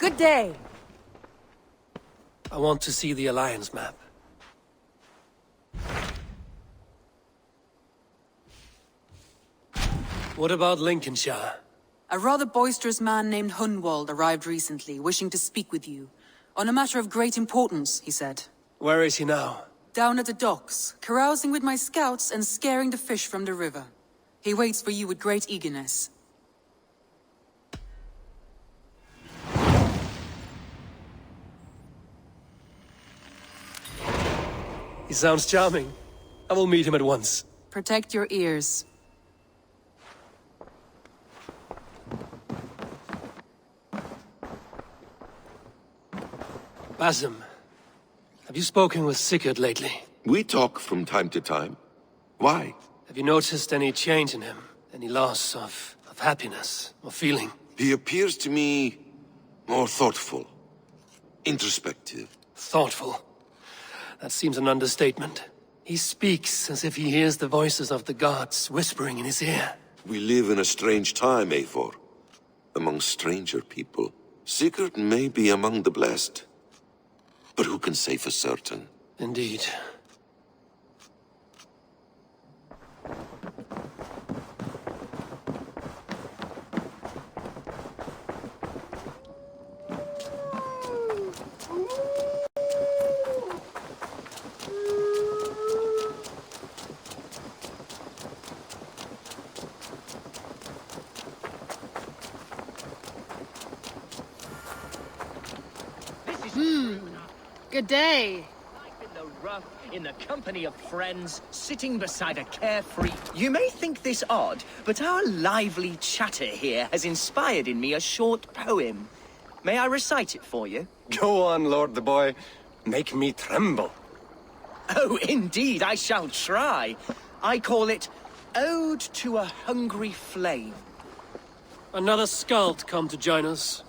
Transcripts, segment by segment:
Good day. I want to see the Alliance map. What about Lincolnshire? A rather boisterous man named Hunwald arrived recently, wishing to speak with you. On a matter of great importance, he said. Where is he now? Down at the docks, carousing with my scouts and scaring the fish from the river. He waits for you with great eagerness. He sounds charming. I will meet him at once. Protect your ears. Basim, have you spoken with Sigurd lately? We talk from time to time. Why? Have you noticed any change in him? Any loss of happiness or feeling? He appears to me more thoughtful, introspective. Thoughtful. That seems an understatement. He speaks as if he hears the voices of the gods whispering in his ear. We live in a strange time, Eivor. Among stranger people. Sigurd may be among the blessed. But who can say for certain? Indeed. Good day. Life in the rough, in the company of friends, sitting beside a carefree... You may think this odd, but our lively chatter here has inspired in me a short poem. May I recite it for you? Go on, Lord the Boy. Make me tremble. Oh, indeed, I shall try. I call it Ode to a Hungry Flame. Another skald come to join us.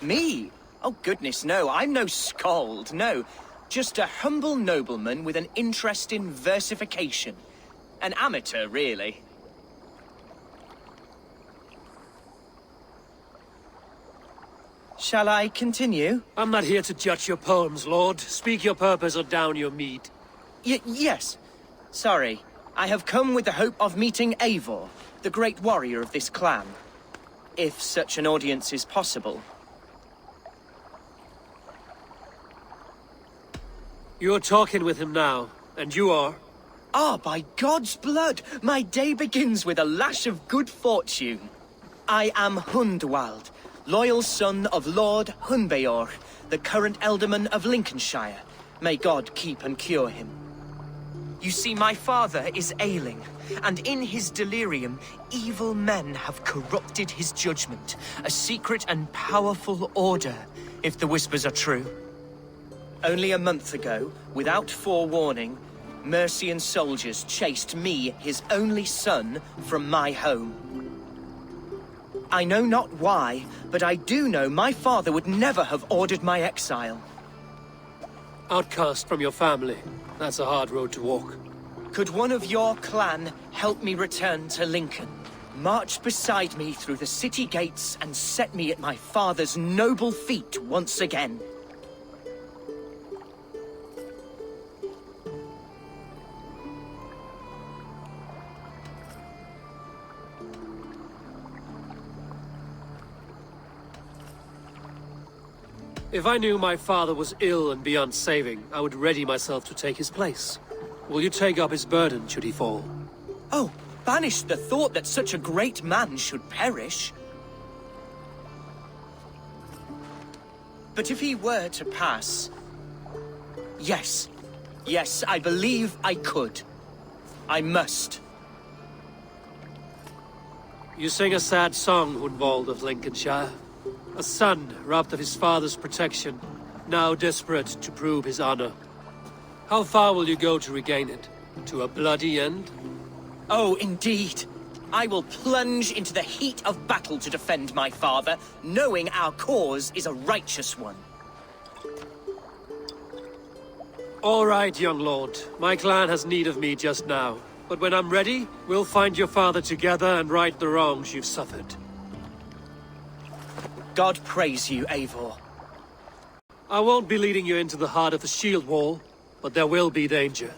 Me? Oh, goodness, no. I'm no skald, no. Just a humble nobleman with an interest in versification. An amateur, really. Shall I continue? I'm not here to judge your poems, Lord. Speak your purpose or down your mead. Yes. Sorry. I have come with the hope of meeting Eivor, the great warrior of this clan. If such an audience is possible. You're talking with him now, and you are? Ah, by God's blood, my day begins with a lash of good fortune. I am Hundwald, loyal son of Lord Hunbeor, the current Elderman of Lincolnshire. May God keep and cure him. You see, my father is ailing, and in his delirium, evil men have corrupted his judgment. A secret and powerful order, if the whispers are true. Only a month ago, without forewarning, Mercian soldiers chased me, his only son, from my home. I know not why, but I do know my father would never have ordered my exile. Outcast from your family. That's a hard road to walk. Could one of your clan help me return to Lincoln? March beside me through the city gates and set me at my father's noble feet once again. If I knew my father was ill and beyond saving, I would ready myself to take his place. Will you take up his burden should he fall? Oh, banish the thought that such a great man should perish. But if he were to pass... Yes, I believe I could. I must. You sing a sad song, Hunwald of Lincolnshire. A son robbed of his father's protection, now desperate to prove his honor. How far will you go to regain it? To a bloody end? Oh, indeed. I will plunge into the heat of battle to defend my father, knowing our cause is a righteous one. All right, young lord. My clan has need of me just now. But when I'm ready, we'll find your father together and right the wrongs you've suffered. God praise you, Eivor. I won't be leading you into the heart of the shield wall, but there will be danger.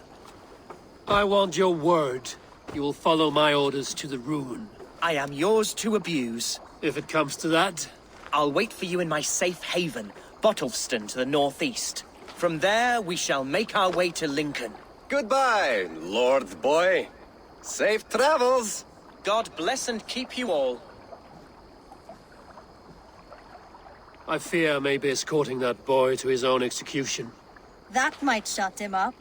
I want your word. You will follow my orders to the ruin. I am yours to abuse. If it comes to that. I'll wait for you in my safe haven, Bottleston to the northeast. From there, we shall make our way to Lincoln. Goodbye, Lord Boy. Safe travels. God bless and keep you all. I fear I may be escorting that boy to his own execution. That might shut him up.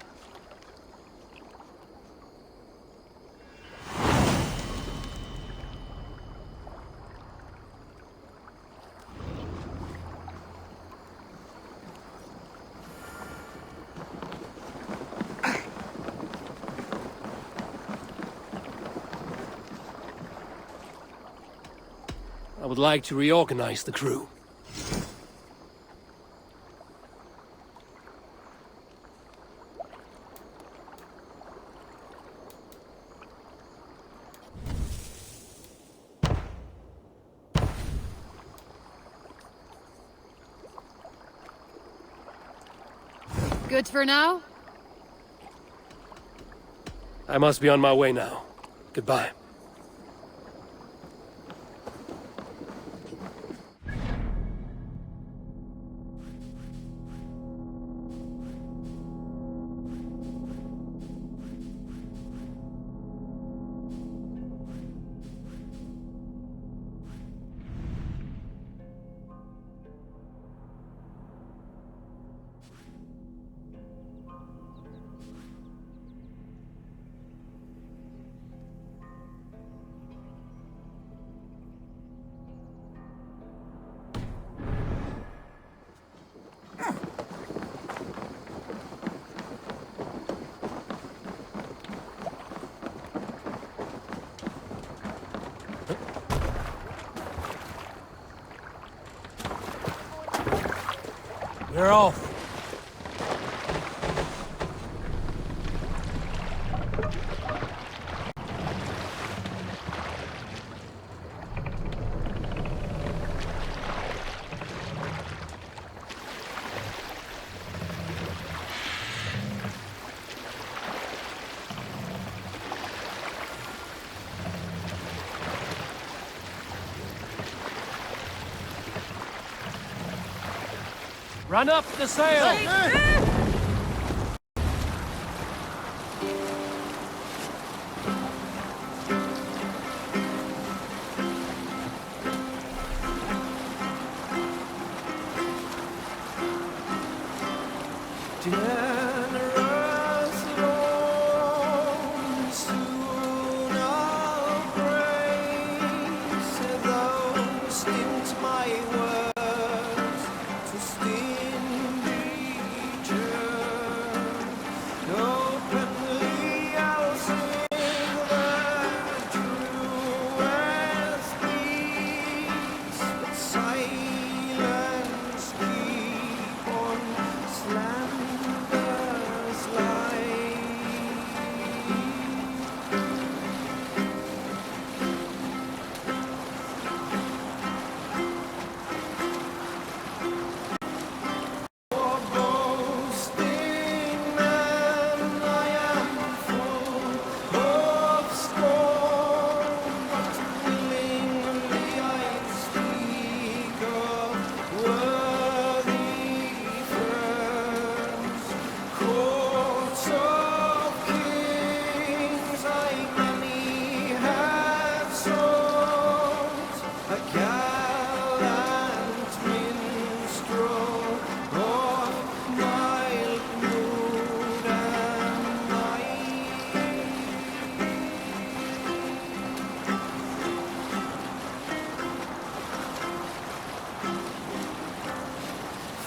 I would like to reorganize the crew. Good for now? I must be on my way now. Goodbye. We're off. Run up the sail!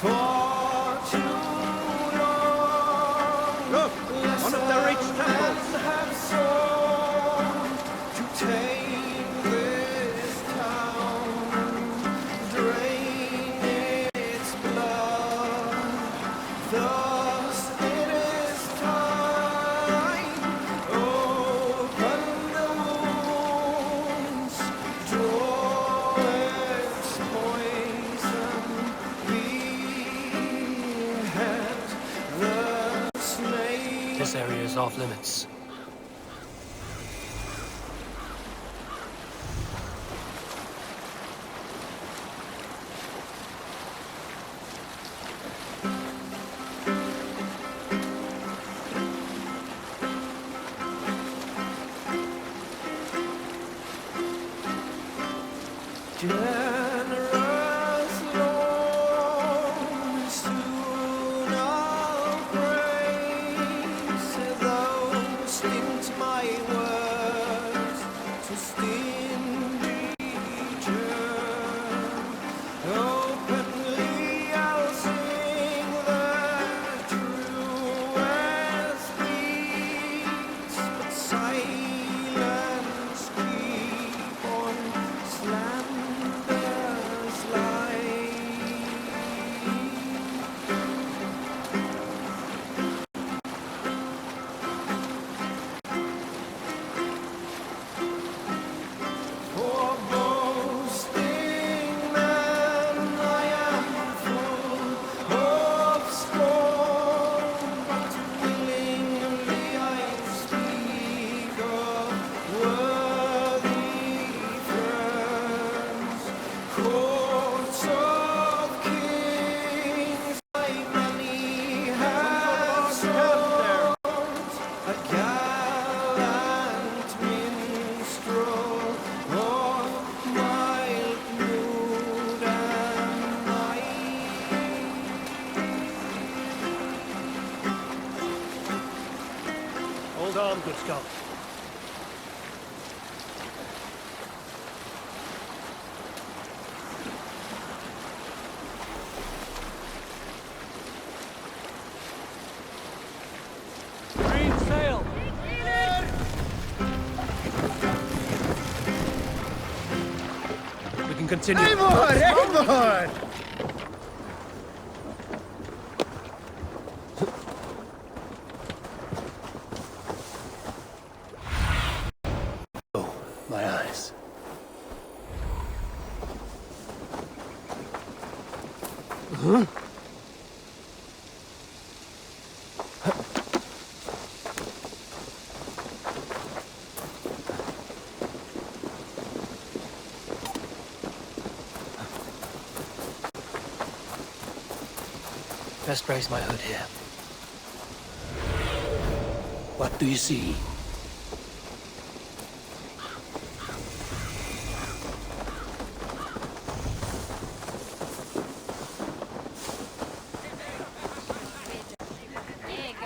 For too long, this area is off limits. Generous Lord, soon I'll praise those stint my words to stingy turn. Openly I'll sing the truest beats, but silence keep on slanderous lies. For boasting men I am full of scorn, but willingly I speak of worthy friends. Courts of kings I many have sought, a gallant minstrel of mild mood and might. Hold on, good Scott. Green sail! We can continue. Eivor! Oh, my eyes. Best raise my hood here. What do you see?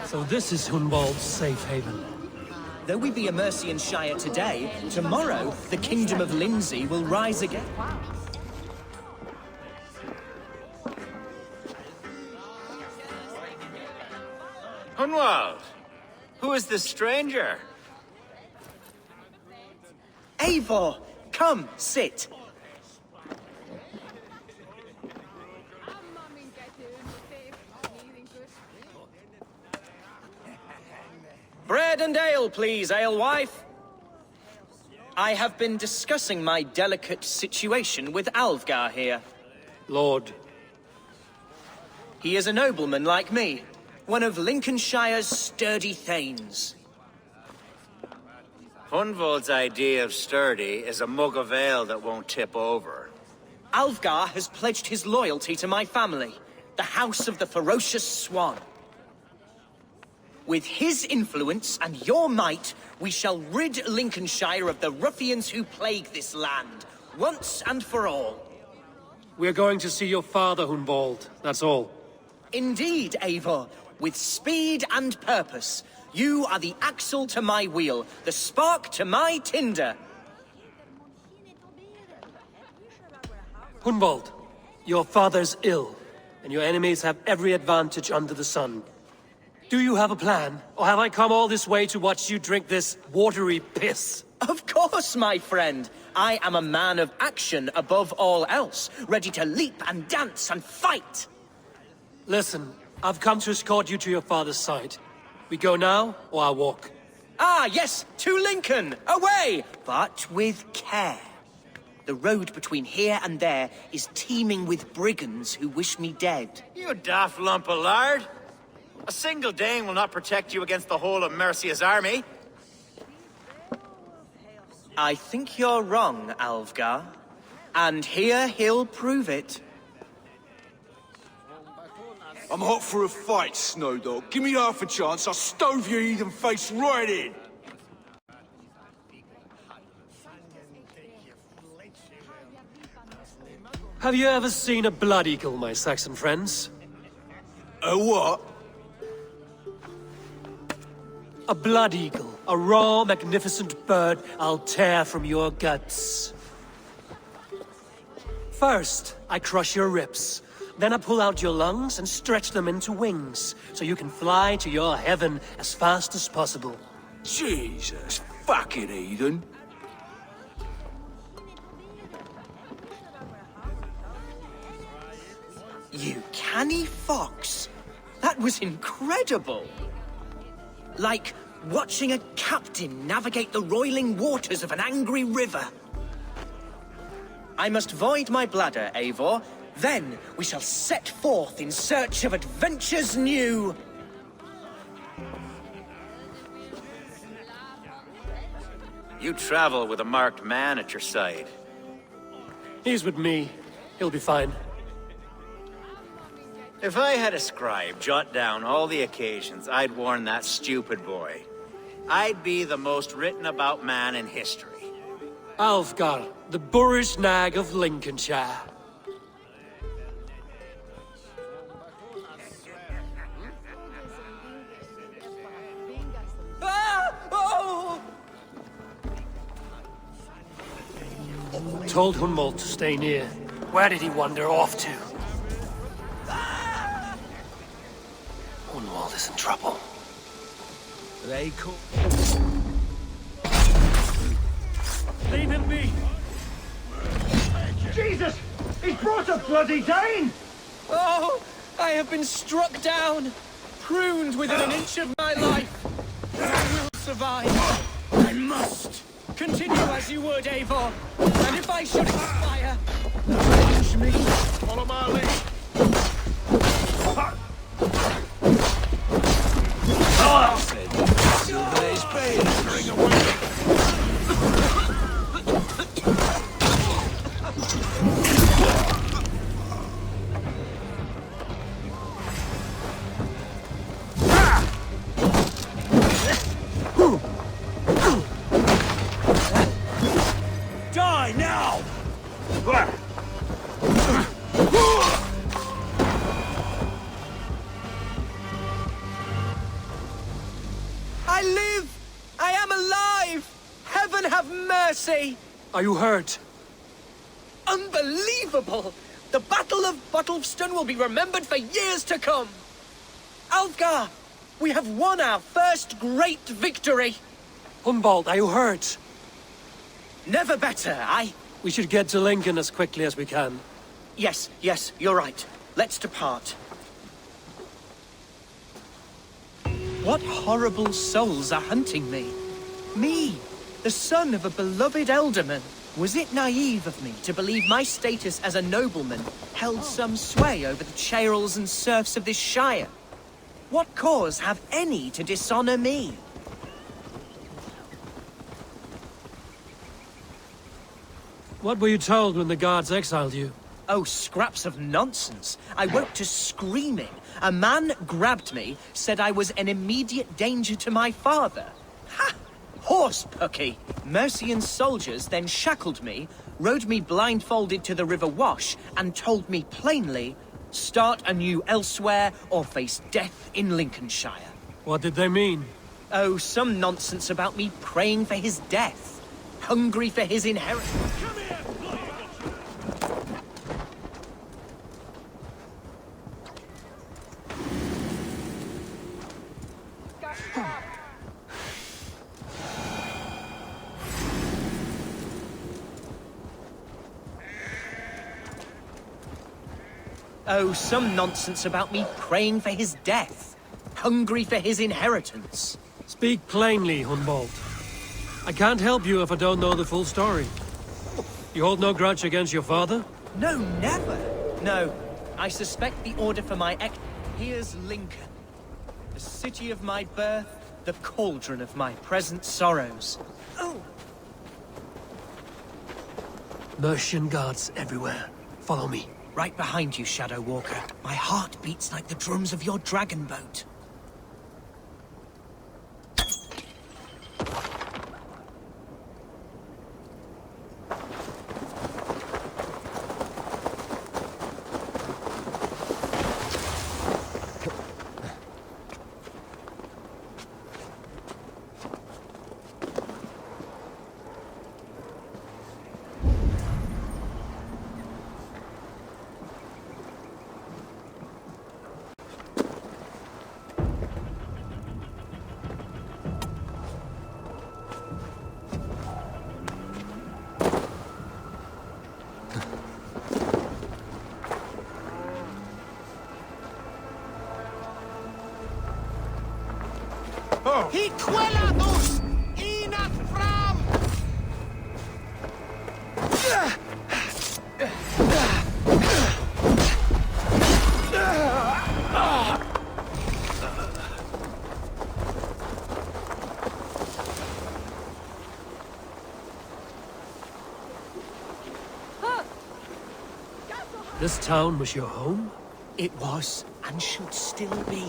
So this is Hunwald's safe haven. Though we be a Mercian Shire today, tomorrow the Kingdom of Lindsey will rise again. Hunwald, who is this stranger? Eivor, come, sit. Bread and ale, please, alewife. I have been discussing my delicate situation with Alvgar here. Lord, He is a nobleman like me, one of Lincolnshire's sturdy thanes. Hunwald's idea of sturdy is a mug of ale that won't tip over. Alvgar has pledged his loyalty to my family, the House of the Ferocious Swan. With his influence and your might, we shall rid Lincolnshire of the ruffians who plague this land, once and for all. we're going to see your father, Hunwald. That's all. Indeed, Eivor, with speed and purpose. You are the axle to my wheel, the spark to my tinder. Hunwald, your father's ill, and your enemies have every advantage under the sun. Do you have a plan, or have I come all this way to watch you drink this watery piss? Of course, my friend. I am a man of action above all else, ready to leap and dance and fight. Listen, I've come to escort you to your father's side. We go now, or I'll walk. Ah, yes, to Lincoln, away, but with care. The road between here and there is teeming with brigands who wish me dead. You daft lump of lard. A single Dane will not protect you against the whole of Mercia's army. I think you're wrong, Alfgar. And here he'll prove it. I'm hot for a fight, Snowdog. Give me half a chance, I'll stove your heathen face right in. Have you ever seen a blood eagle, my Saxon friends? A what? A blood eagle. A raw, magnificent bird I'll tear from your guts. First, I crush your ribs. Then I pull out your lungs and stretch them into wings, so you can fly to your heaven as fast as possible. Jesus fucking heathen. You canny fox. That was incredible. Like watching a captain navigate the roiling waters of an angry river. I must void my bladder, Eivor. Then we shall set forth in search of adventures new. You travel with a marked man at your side. He's with me. He'll be fine. If I had a scribe jot down all the occasions I'd warn that stupid boy, I'd be the most written about man in history. Alfgar, the boorish nag of Lincolnshire. Ah! Oh! Told Hunwald to stay near. Where did he wander off to? Hunwald is in trouble. They call... Leave him be! Jesus! He's brought a bloody Dane! Oh! I have been struck down, pruned within an inch of my life. I will survive. I must. Continue as you would, Eivor. And if I should expire, punch me. Follow my lead. Die now! I live! I am alive! Heaven have mercy! Are you hurt? Unbelievable! The Battle of Bottlefston will be remembered for years to come! Alfgar! We have won our first great victory! Hunwald, are you hurt? Never better, We should get to Lincoln as quickly as we can. Yes, you're right. Let's depart. What horrible souls are hunting me? Me, the son of a beloved elderman. Was it naive of me to believe my status as a nobleman held some sway over the churls and serfs of this shire? What cause have any to dishonor me? What were you told when the guards exiled you? Oh, scraps of nonsense. I woke to screaming. A man grabbed me, said I was an immediate danger to my father. Ha! Horse-pucky. Mercian soldiers then shackled me, rode me blindfolded to the River Wash, and told me plainly, start anew elsewhere or face death in Lincolnshire. What did they mean? Oh, some nonsense about me praying for his death. Hungry for his inheritance. Oh, some nonsense about me praying for his death. Hungry for his inheritance. Speak plainly, Hunwald. I can't help you if I don't know the full story. You hold no grudge against your father? No, never. No, I suspect the order for my ex... Here's Lincoln. The city of my birth, the cauldron of my present sorrows. Oh! Mercian guards everywhere. Follow me. Right behind you, Shadow Walker. My heart beats like the drums of your dragon boat. Hiquelados! Inat fram! This town was your home? It was, and should still be.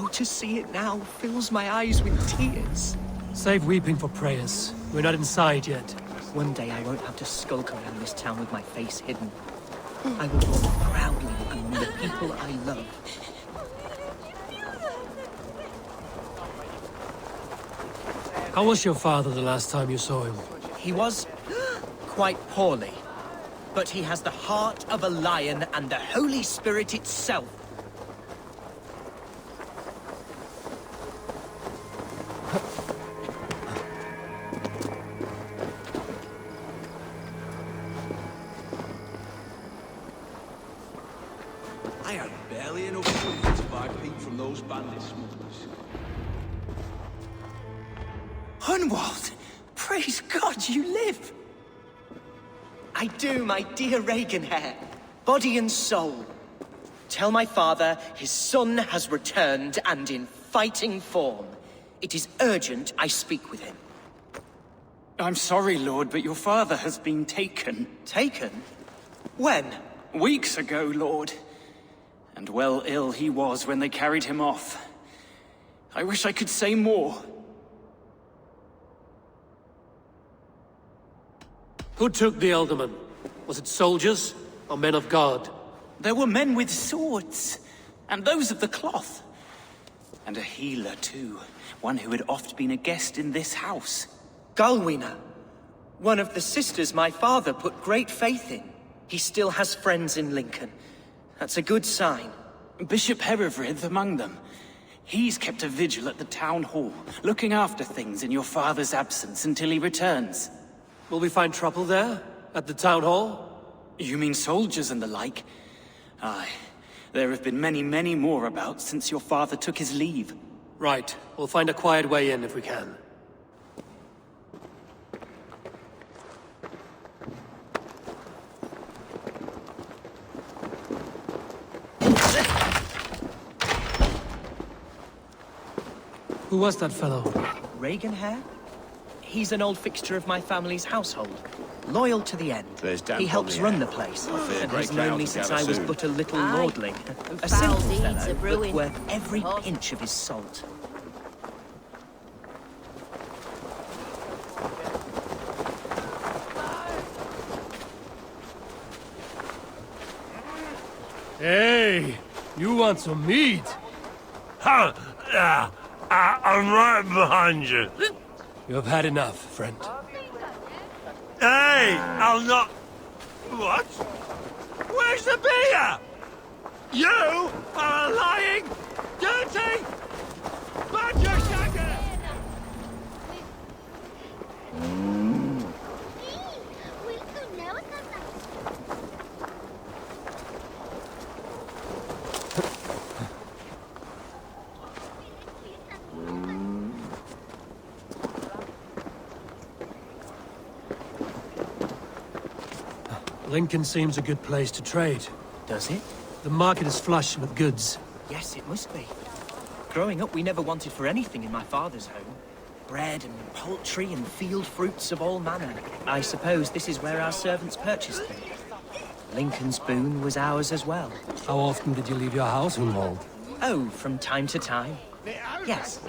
Oh, to see it now fills my eyes with tears. Save weeping for prayers. We're not inside yet. One day I won't have to skulk around this town with my face hidden. I will walk proudly among the people I love. How was your father the last time you saw him? He was quite poorly. But he has the heart of a lion and the Holy Spirit itself. I had barely enough food to buy Pete from those bandit smugglers. Hunwald! Praise God you live! I do, my dear Reaganhair. Body and soul. Tell my father his son has returned and in fighting form. It is urgent I speak with him. I'm sorry, Lord, but your father has been taken. Taken? When? Weeks ago, Lord. And well ill he was when they carried him off. I wish I could say more. Who took the Elderman? Was it soldiers or men of God? There were men with swords, and those of the cloth. And a healer, too. One who had oft been a guest in this house. Galwina. One of the sisters my father put great faith in. He still has friends in Lincoln. That's a good sign. Bishop Herefrith among them. He's kept a vigil at the town hall, looking after things in your father's absence until he returns. Will we find trouble there? At the town hall? You mean soldiers and the like? Aye. There have been many, many more about since your father took his leave. Right. We'll find a quiet way in if we can. Who was that fellow? Reaganhair? He's an old fixture of my family's household. Loyal to the end. He helps run the place, and has known me since I was but a little lordling. A simple fellow, but worth every pinch of his salt. Hey! You want some meat? Ha! I'm right behind you. You have had enough, friend. Hey! I'll not... What? Where's the beer? You are a lying, dirty, badger shagger! Lincoln seems a good place to trade. Does it? The market is flush with goods. Yes, it must be. Growing up, we never wanted for anything in my father's home. Bread and poultry and field fruits of all manner. I suppose this is where our servants purchased them. Lincoln's boon was ours as well. How often did you leave your house, Hunwald? Oh, from time to time. Yes.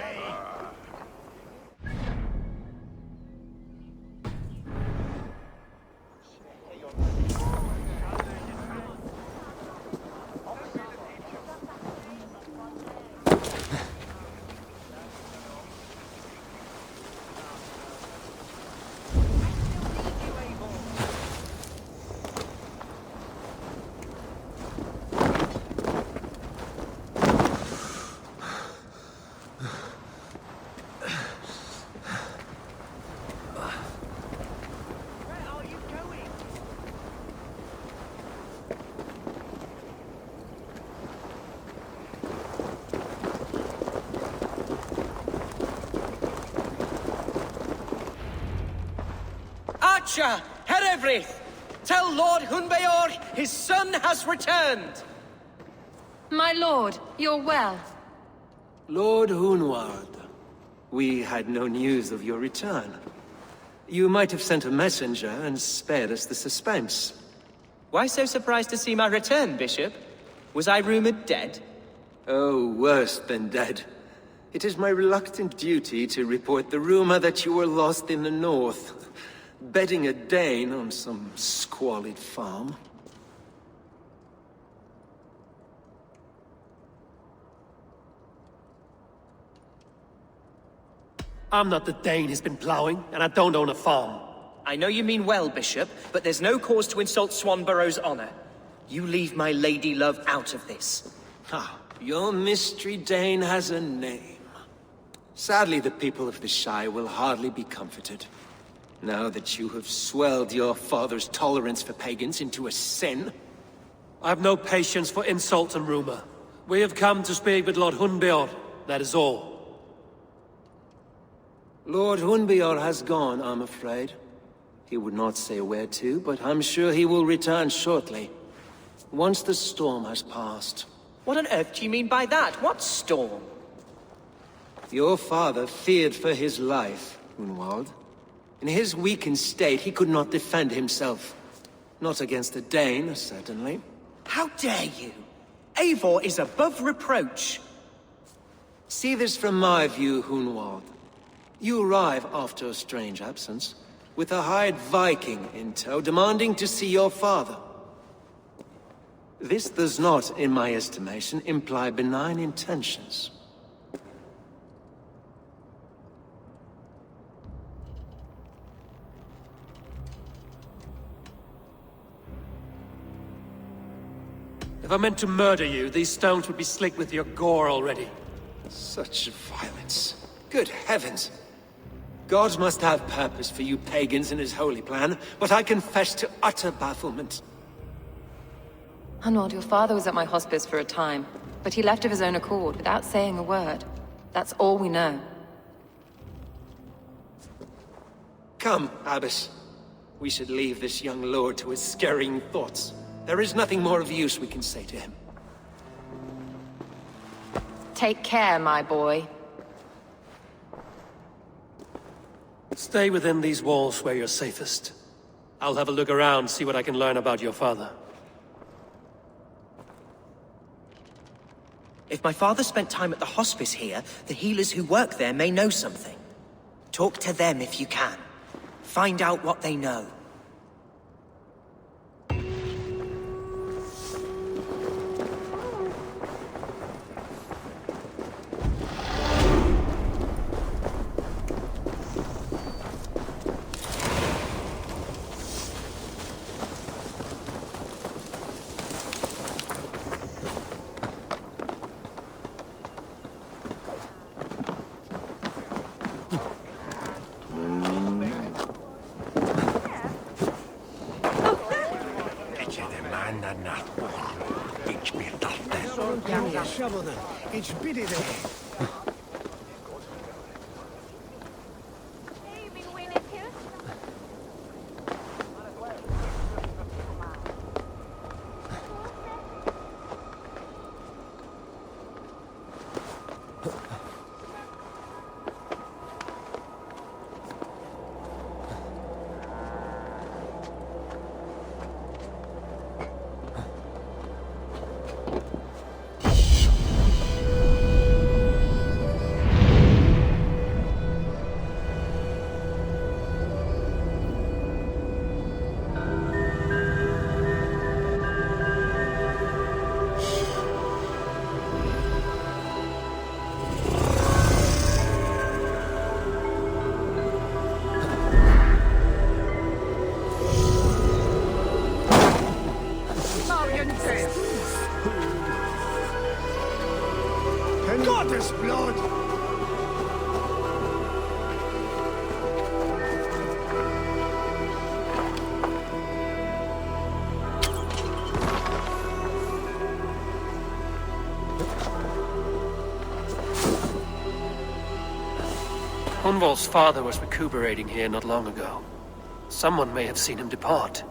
Archer, Herevrith, tell Lord Hunbeor his son has returned. My lord, you're well. Lord Hunwald, we had no news of your return. You might have sent a messenger and spared us the suspense. Why so surprised to see my return, Bishop? Was I rumored dead? Oh, worse than dead. It is my reluctant duty to report the rumor that you were lost in the north, bedding a Dane on some squalid farm. I'm not the Dane he's been plowing, and I don't own a farm. I know you mean well, Bishop, but there's no cause to insult Swanborough's honor. You leave my lady love out of this. Ah, your mystery Dane has a name. Sadly, the people of the Shire will hardly be comforted. Now that you have swelled your father's tolerance for pagans into a sin. I have no patience for insult and rumor. We have come to speak with Lord Hunbeor, that is all. Lord Hunbeor has gone, I'm afraid. He would not say where to, but I'm sure he will return shortly. Once the storm has passed. What on earth do you mean by that? What storm? Your father feared for his life, Hunwald. In his weakened state, he could not defend himself. Not against a Dane, certainly. How dare you? Eivor is above reproach. See this from my view, Hunwald. You arrive after a strange absence, with a hired Viking in tow, demanding to see your father. This does not, in my estimation, imply benign intentions. If I meant to murder you, these stones would be slick with your gore already. Such violence. Good heavens! God must have purpose for you pagans in his holy plan, but I confess to utter bafflement. Hunwald, your father was at my hospice for a time, but he left of his own accord without saying a word. That's all we know. Come, Abbess. We should leave this young lord to his scurrying thoughts. There is nothing more of use we can say to him. Take care, my boy. Stay within these walls where you're safest. I'll have a look around, see what I can learn about your father. If my father spent time at the hospice here, the healers who work there may know something. Talk to them if you can. Find out what they know. Hunwald's father was recuperating here not long ago. Someone may have seen him depart.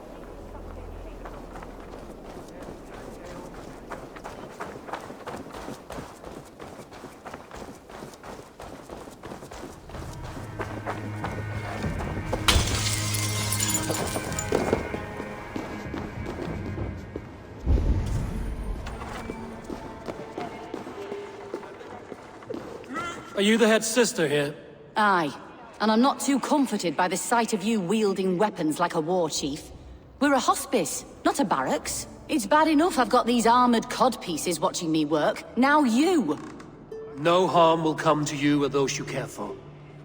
Are you the head sister here? Aye. And I'm not too comforted by the sight of you wielding weapons like a war chief. We're a hospice, not a barracks. It's bad enough I've got these armored codpieces watching me work. Now you! No harm will come to you or those you care for.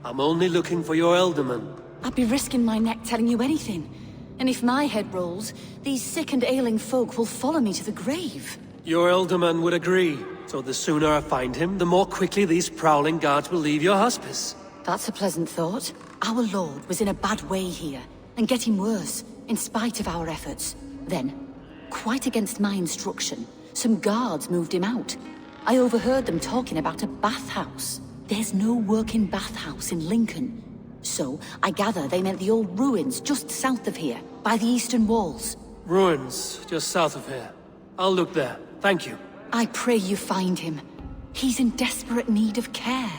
I'm only looking for your Elderman. I'd be risking my neck telling you anything. And if my head rolls, these sick and ailing folk will follow me to the grave. Your Elderman would agree. So the sooner I find him, the more quickly these prowling guards will leave your hospice. That's a pleasant thought. Our lord was in a bad way here, and getting worse, in spite of our efforts. Then, quite against my instruction, some guards moved him out. I overheard them talking about a bathhouse. There's no working bathhouse in Lincoln. So, I gather they meant the old ruins just south of here, by the eastern walls. Ruins, just south of here. I'll look there. Thank you. I pray you find him. He's in desperate need of care.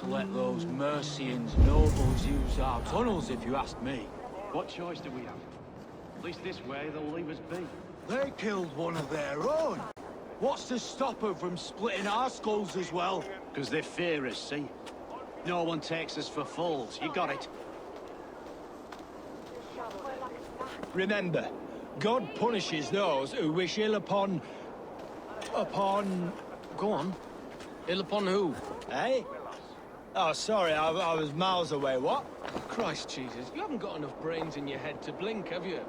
Let those Mercians nobles use our tunnels, if you ask me. What choice do we have? At least this way, they'll leave us be. They killed one of their own. What's to stop them from splitting our skulls as well? Because they fear us, see? No one takes us for fools. You got it. Remember, God punishes those who wish ill upon... Go on. Ill upon who? Eh? Oh, sorry, I was miles away. What? Christ Jesus, you haven't got enough brains in your head to blink, have you?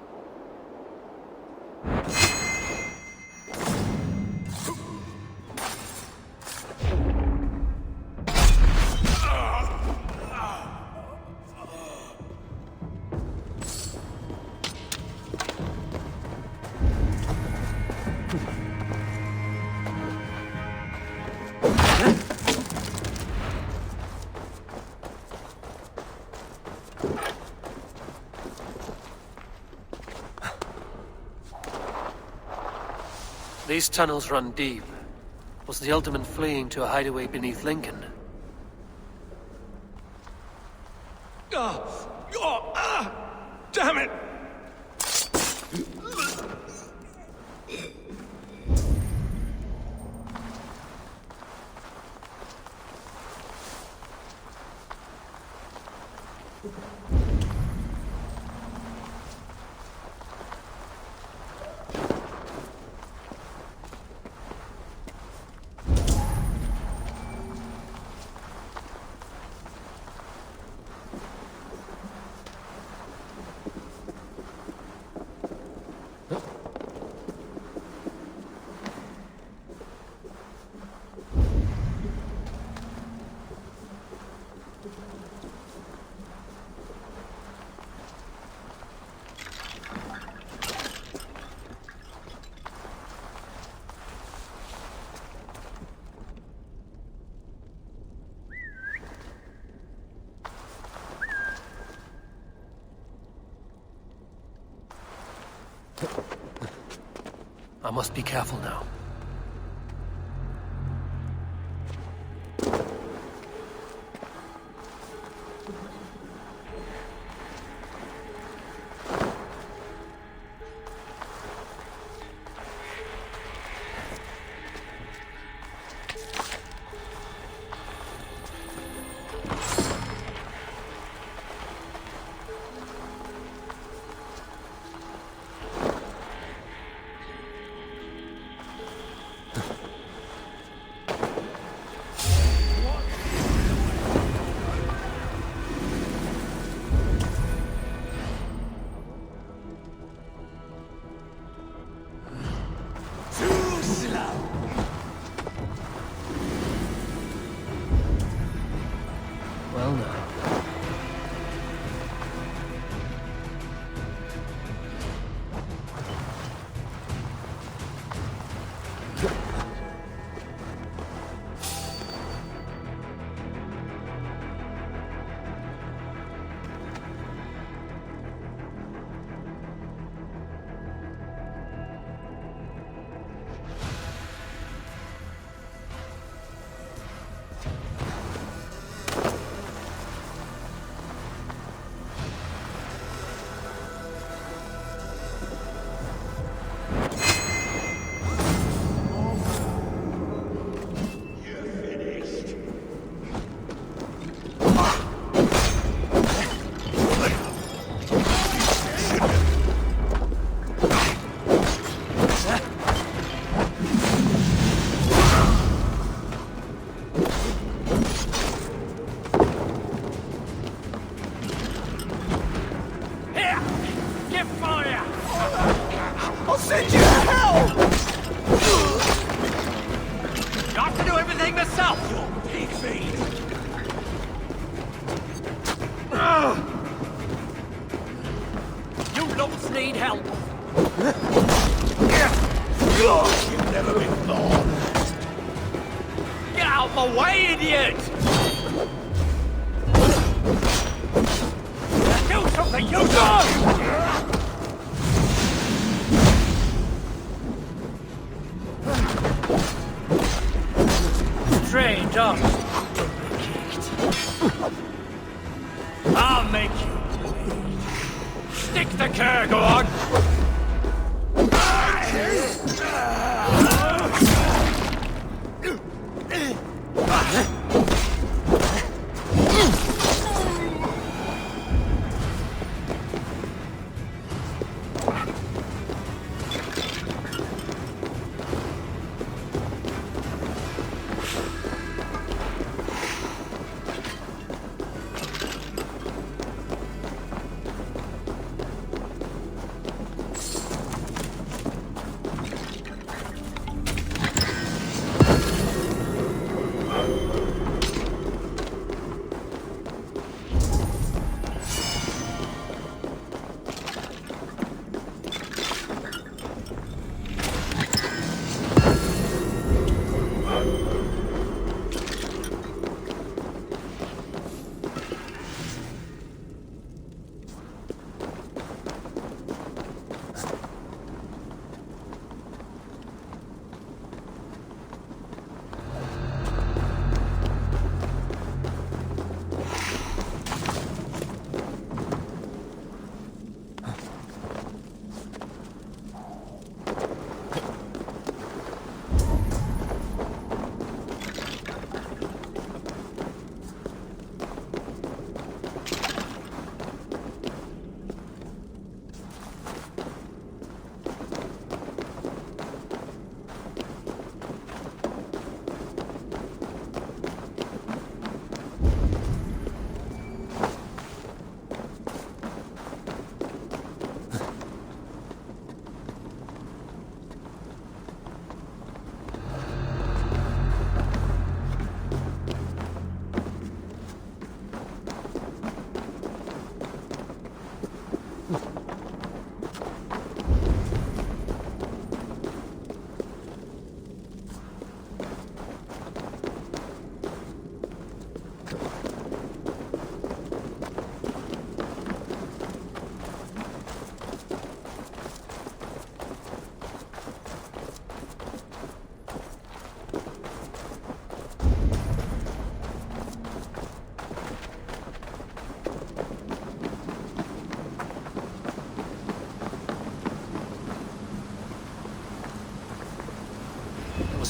These tunnels run deep. Was the Elderman fleeing to a hideaway beneath Lincoln? Damn it! I must be careful now. Well now. I'll send you to hell! You have to do everything myself! You pig feed! You lumps need help! You've never been born! Get out of my way, idiot! Do something, you dog! Strange, huh? I'll make you bleed. Stick the cur, go on!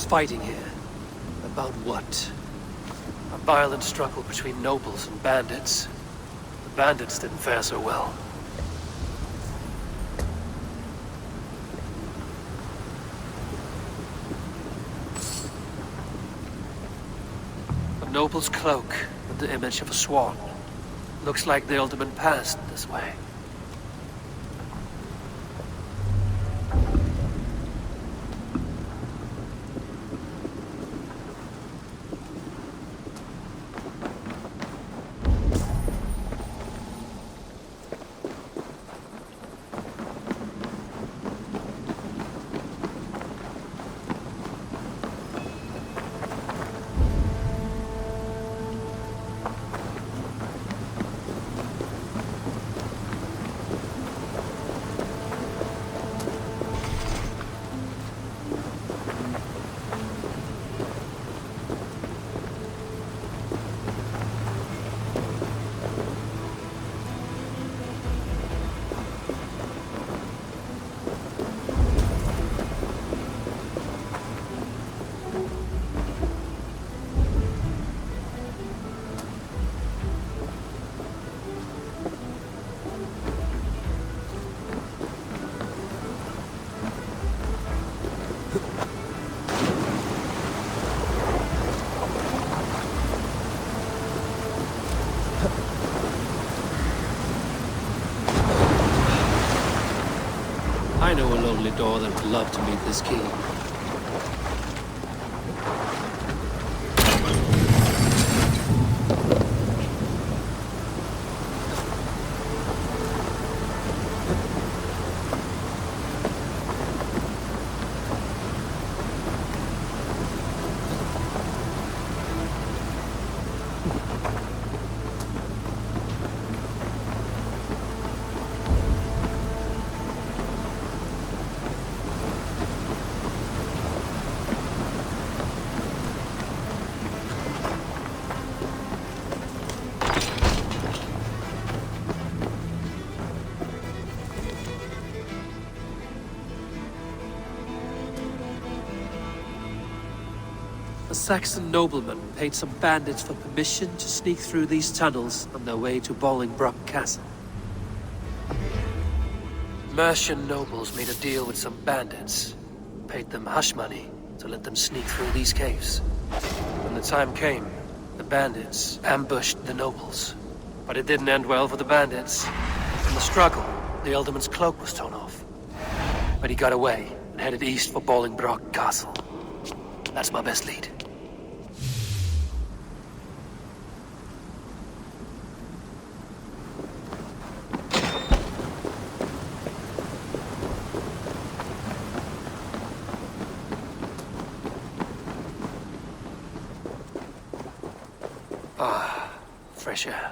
Fighting here. About what? A violent struggle between nobles and bandits. The bandits didn't fare so well. A noble's cloak with the image of a swan. Looks like the ultimate passed this way. I know a lonely door that would love to meet this king. A Saxon nobleman paid some bandits for permission to sneak through these tunnels on their way to Bolingbroke Castle. Mercian nobles made a deal with some bandits, paid them hush money to let them sneak through these caves. When the time came, the bandits ambushed the nobles. But it didn't end well for the bandits. In the struggle, the Ealdorman's cloak was torn off. But he got away and headed east for Bolingbroke Castle. That's my best lead. Ah, fresh air.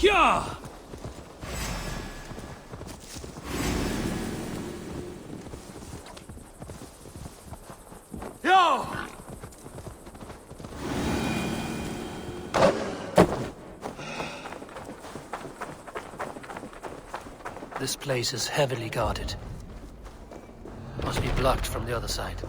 Yeah! Yo! This place is heavily guarded. Must be blocked from the other side.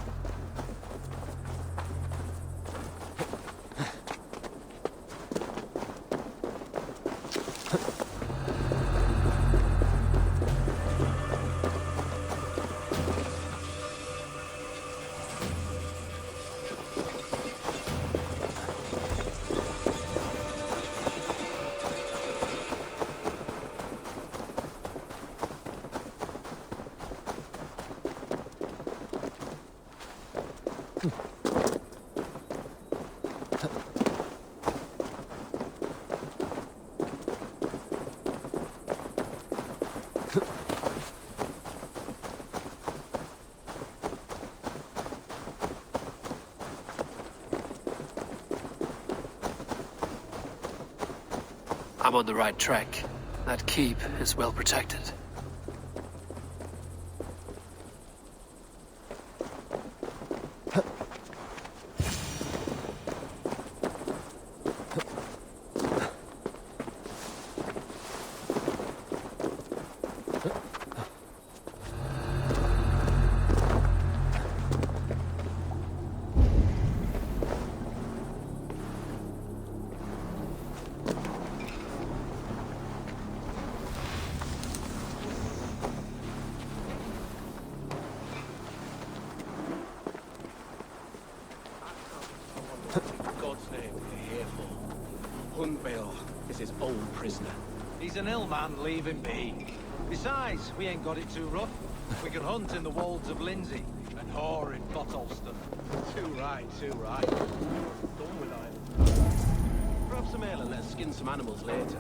I'm on the right track. That keep is well protected. Is his old prisoner. He's an ill man, leave him be. Besides, we ain't got it too rough. We can hunt in the wolds of Lindsey and whore in Botolston. Too right, too right. Done with Ireland. Grab some ale and let's skin some animals later.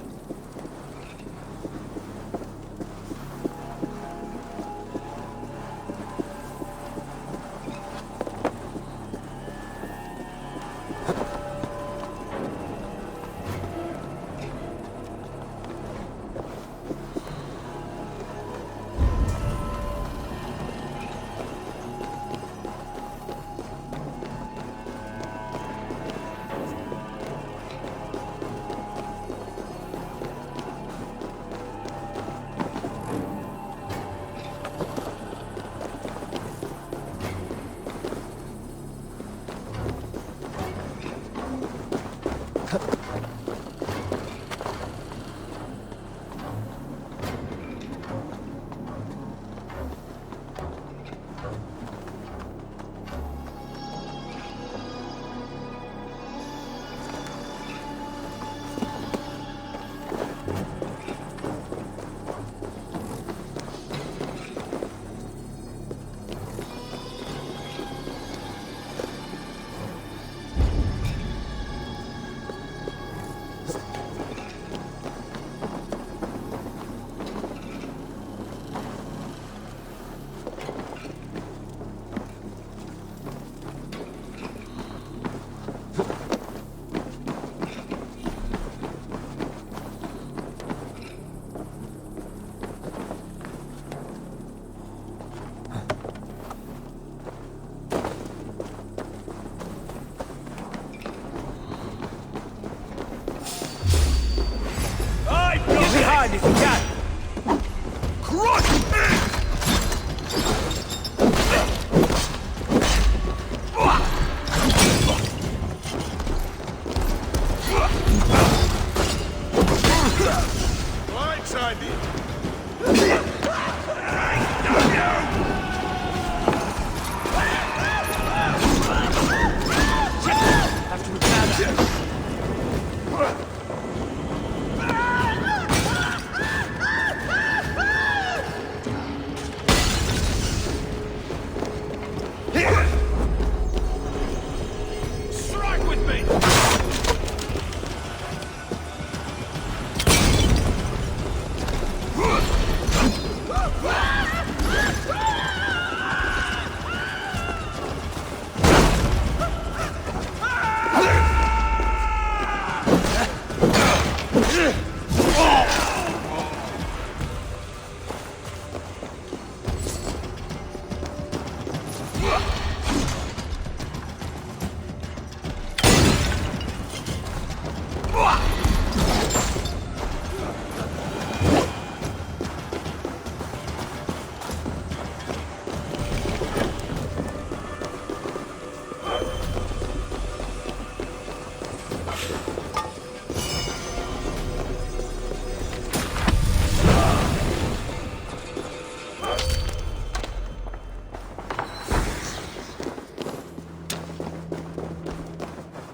Behind if you can!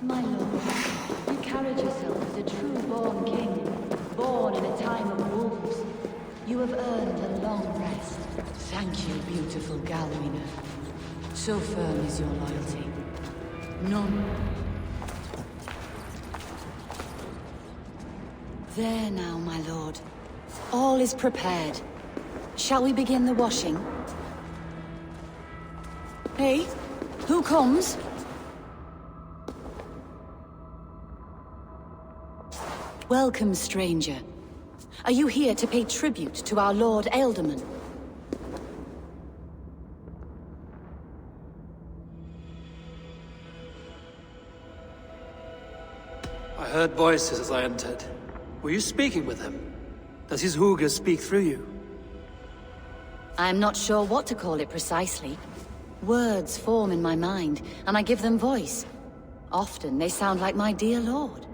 My lord, you carried yourself as a true-born king, born in a time of wolves. You have earned a long rest. Thank you, beautiful Galwina. So firm is your loyalty. None. There now, my lord. All is prepared. Shall we begin the washing? Hey, who comes? Welcome, stranger. Are you here to pay tribute to our Lord Ealdorman? I heard voices as I entered. Were you speaking with him? Does his hooga speak through you? I am not sure what to call it precisely. Words form in my mind, and I give them voice. Often they sound like my dear lord.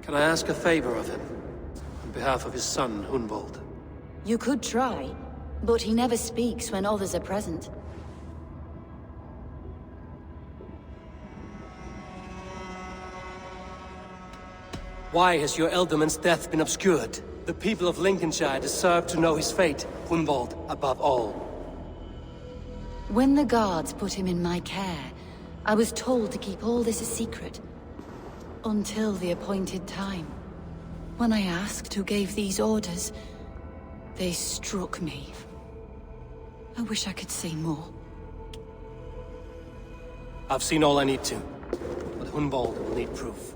Can I ask a favor of him? On behalf of his son, Hunwald. You could try, but he never speaks when others are present. Why has your Ealdorman's death been obscured? The people of Lincolnshire deserve to know his fate, Hunwald above all. When the guards put him in my care, I was told to keep all this a secret. Until the appointed time. When I asked who gave these orders, they struck me. I wish I could say more. I've seen all I need to, but Hunwald will need proof.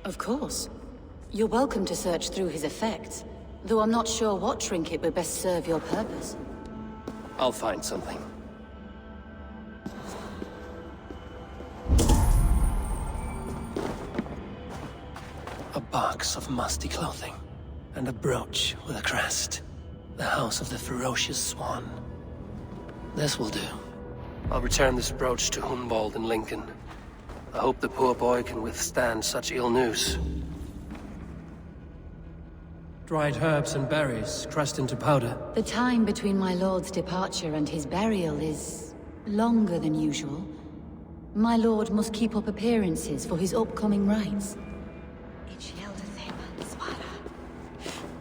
Of course. You're welcome to search through his effects, though I'm not sure what trinket would best serve your purpose. I'll find something. A box of musty clothing, and a brooch with a crest. The House of the Ferocious Swan. This will do. I'll return this brooch to Hunwald in Lincoln. I hope the poor boy can withstand such ill news. Dried herbs and berries, pressed into powder. The time between my lord's departure and his burial is longer than usual. My lord must keep up appearances for his upcoming rites.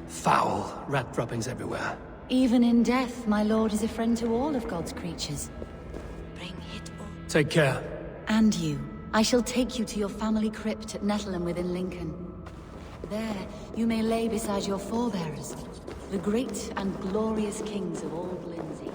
Foul rat droppings everywhere. Even in death, my lord is a friend to all of God's creatures. Take care. And you. I shall take you to your family crypt at Nettleton within Lincoln. There, you may lay beside your forebearers, the great and glorious kings of Old Lindsey.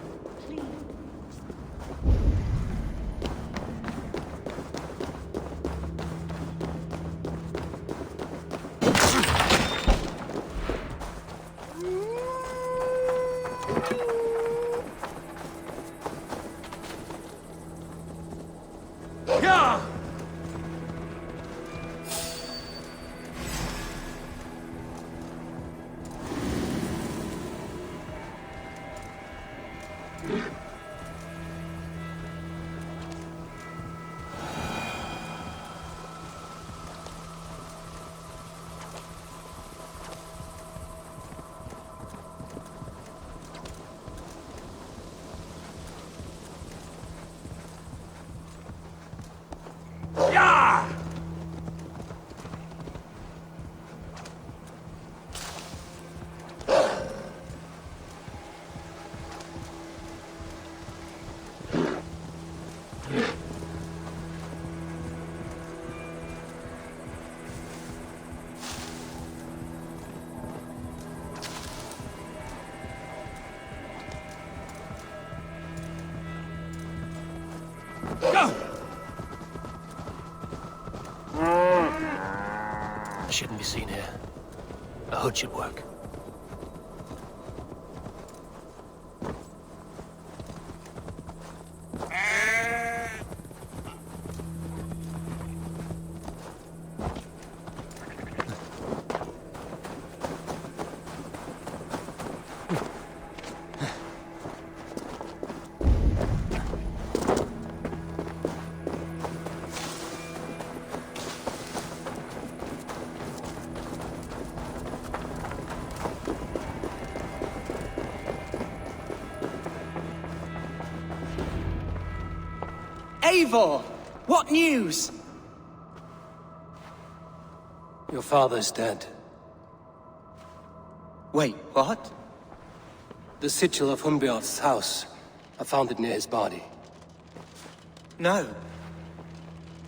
I shouldn't be seen here. A hood should work. Eivor! What news? Your father's dead. Wait, what? The sigil of Hunbeorth's house. I found it near his body. No.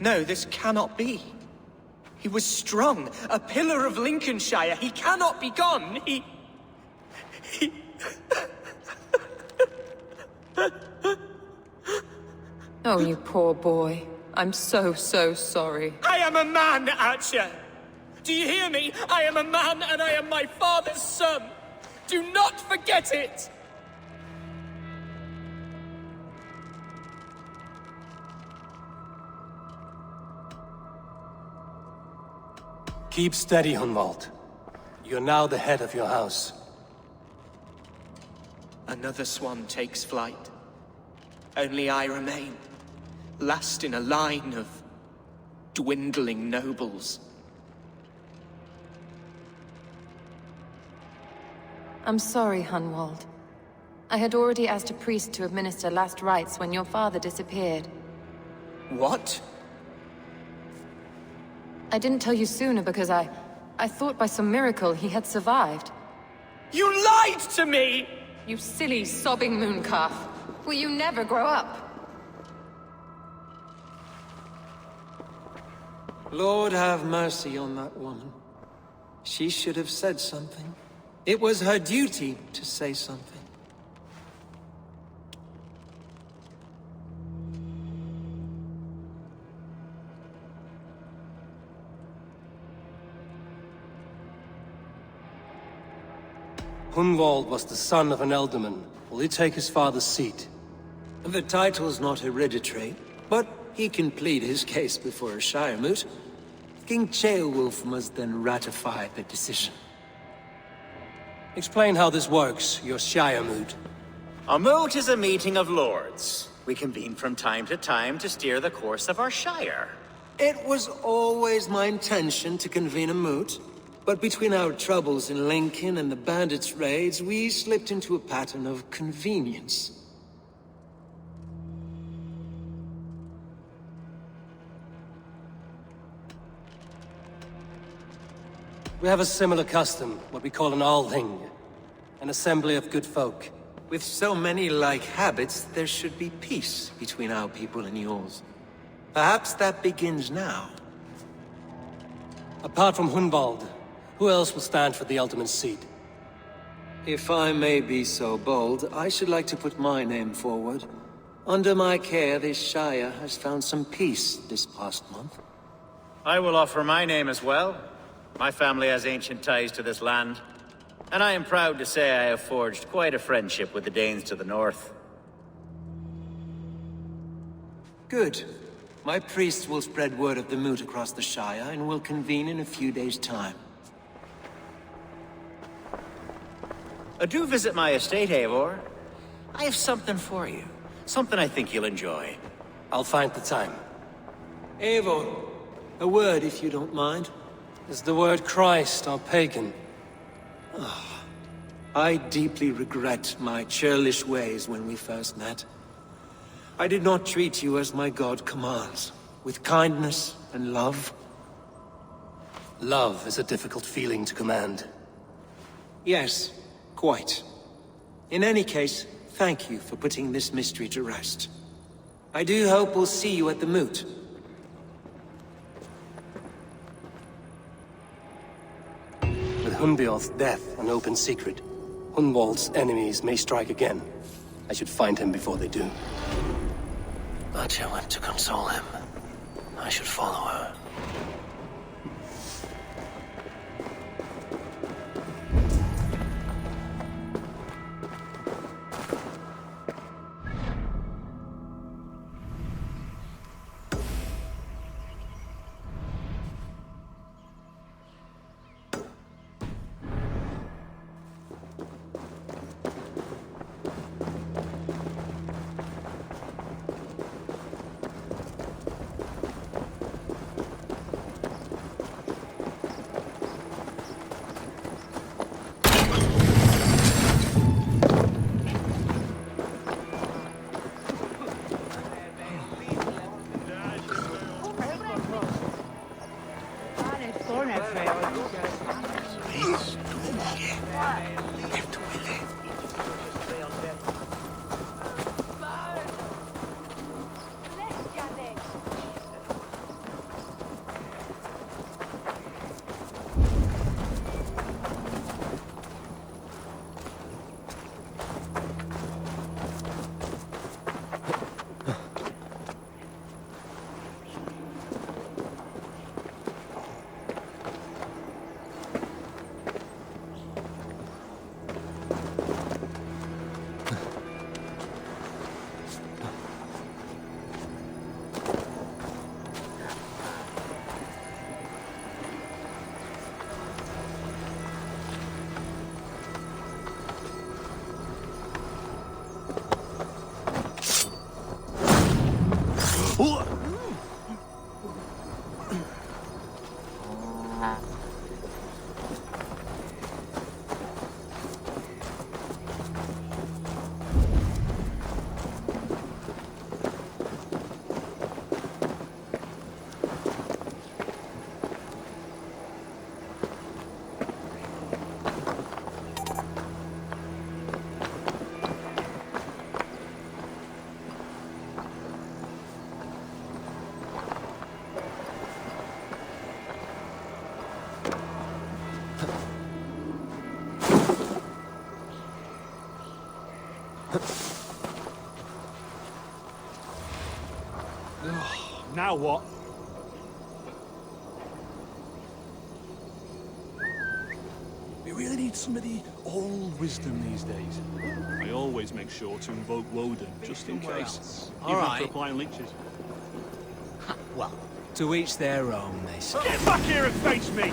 No, this cannot be. He was strong, a pillar of Lincolnshire. He cannot be gone. He... Oh, you poor boy. I'm so sorry. I am a man, Archer! Do you hear me? I am a man and I am my father's son! Do not forget it! Keep steady, Hunwald. You're now the head of your house. Another swan takes flight. Only I remain, last in a line of dwindling nobles. I'm sorry, Hunwald. I had already asked a priest to administer last rites when your father disappeared. What? I didn't tell you sooner because I thought by some miracle he had survived. You lied to me! You silly, sobbing mooncalf. Will you never grow up? Lord have mercy on that woman. She should have said something. It was her duty to say something. Hunwald was the son of an ealdorman. Will he take his father's seat? The title's not hereditary, but he can plead his case before a Shire moot. King Ceolwulf must then ratify the decision. Explain how this works, your Shire moot. A moot is a meeting of lords. We convene from time to time to steer the course of our Shire. It was always my intention to convene a moot, but between our troubles in Lincoln and the bandits' raids, we slipped into a pattern of convenience. We have a similar custom, what we call an Althing, an assembly of good folk. With so many like habits, there should be peace between our people and yours. Perhaps that begins now. Apart from Hunwald, who else will stand for the Ealdorman's seat? If I may be so bold, I should like to put my name forward. Under my care, this Shire has found some peace this past month. I will offer my name as well. My family has ancient ties to this land, and I am proud to say I have forged quite a friendship with the Danes to the north. Good. My priests will spread word of the moot across the Shire, and will convene in a few days' time. Do visit my estate, Eivor. I have something for you. Something I think you'll enjoy. I'll find the time. Eivor, a word if you don't mind. Is the word Christ or pagan? I deeply regret my churlish ways when we first met. I did not treat you as my god commands, with kindness and love. Love is a difficult feeling to command. Yes, quite. In any case, thank you for putting this mystery to rest. I do hope we'll see you at the moot. With Hunbeorth's death an open secret, Hunwald's enemies may strike again. I should find him before they do. Archer went to console him. I should follow her. Now what? We really need some of the old wisdom these days. I always make sure to invoke Woden, just in case. All Even right. for applying leeches. Well, to each their own, they say. Get back here and face me!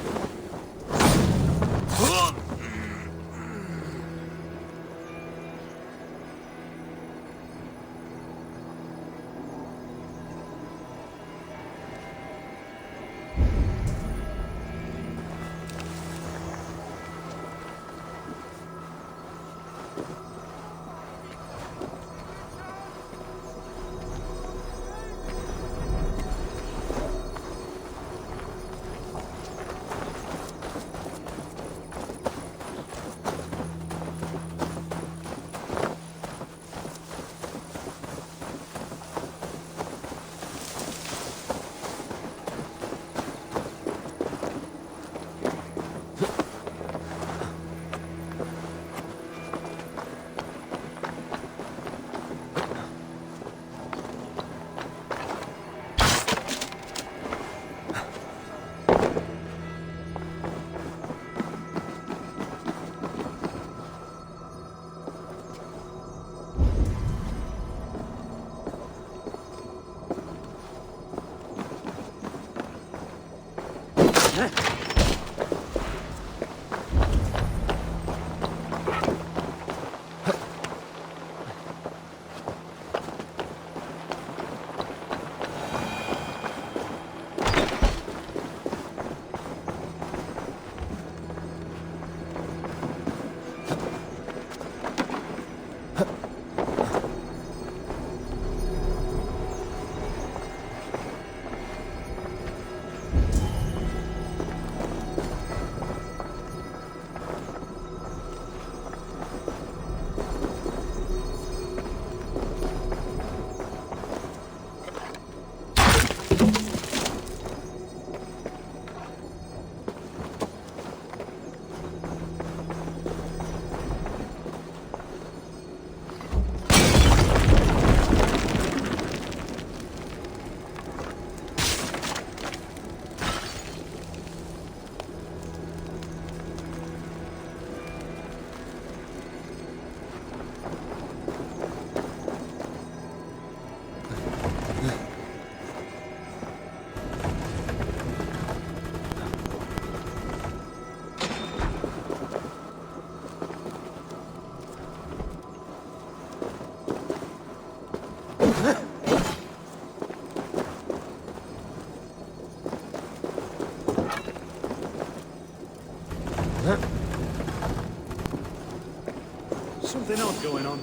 Something odd going on.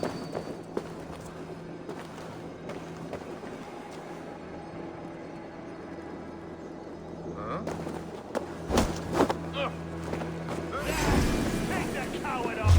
Take the coward off!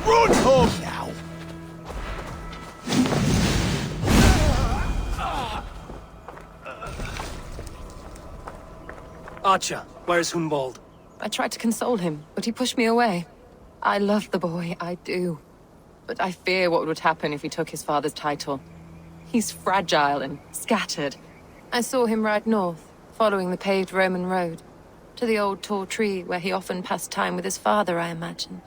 Run home now! Archer, where is Hunwald? I tried to console him, but he pushed me away. I love the boy, I do. But I fear what would happen if he took his father's title. He's fragile and scattered. I saw him ride north, following the paved Roman road. To the old tall tree where he often passed time with his father, I imagine.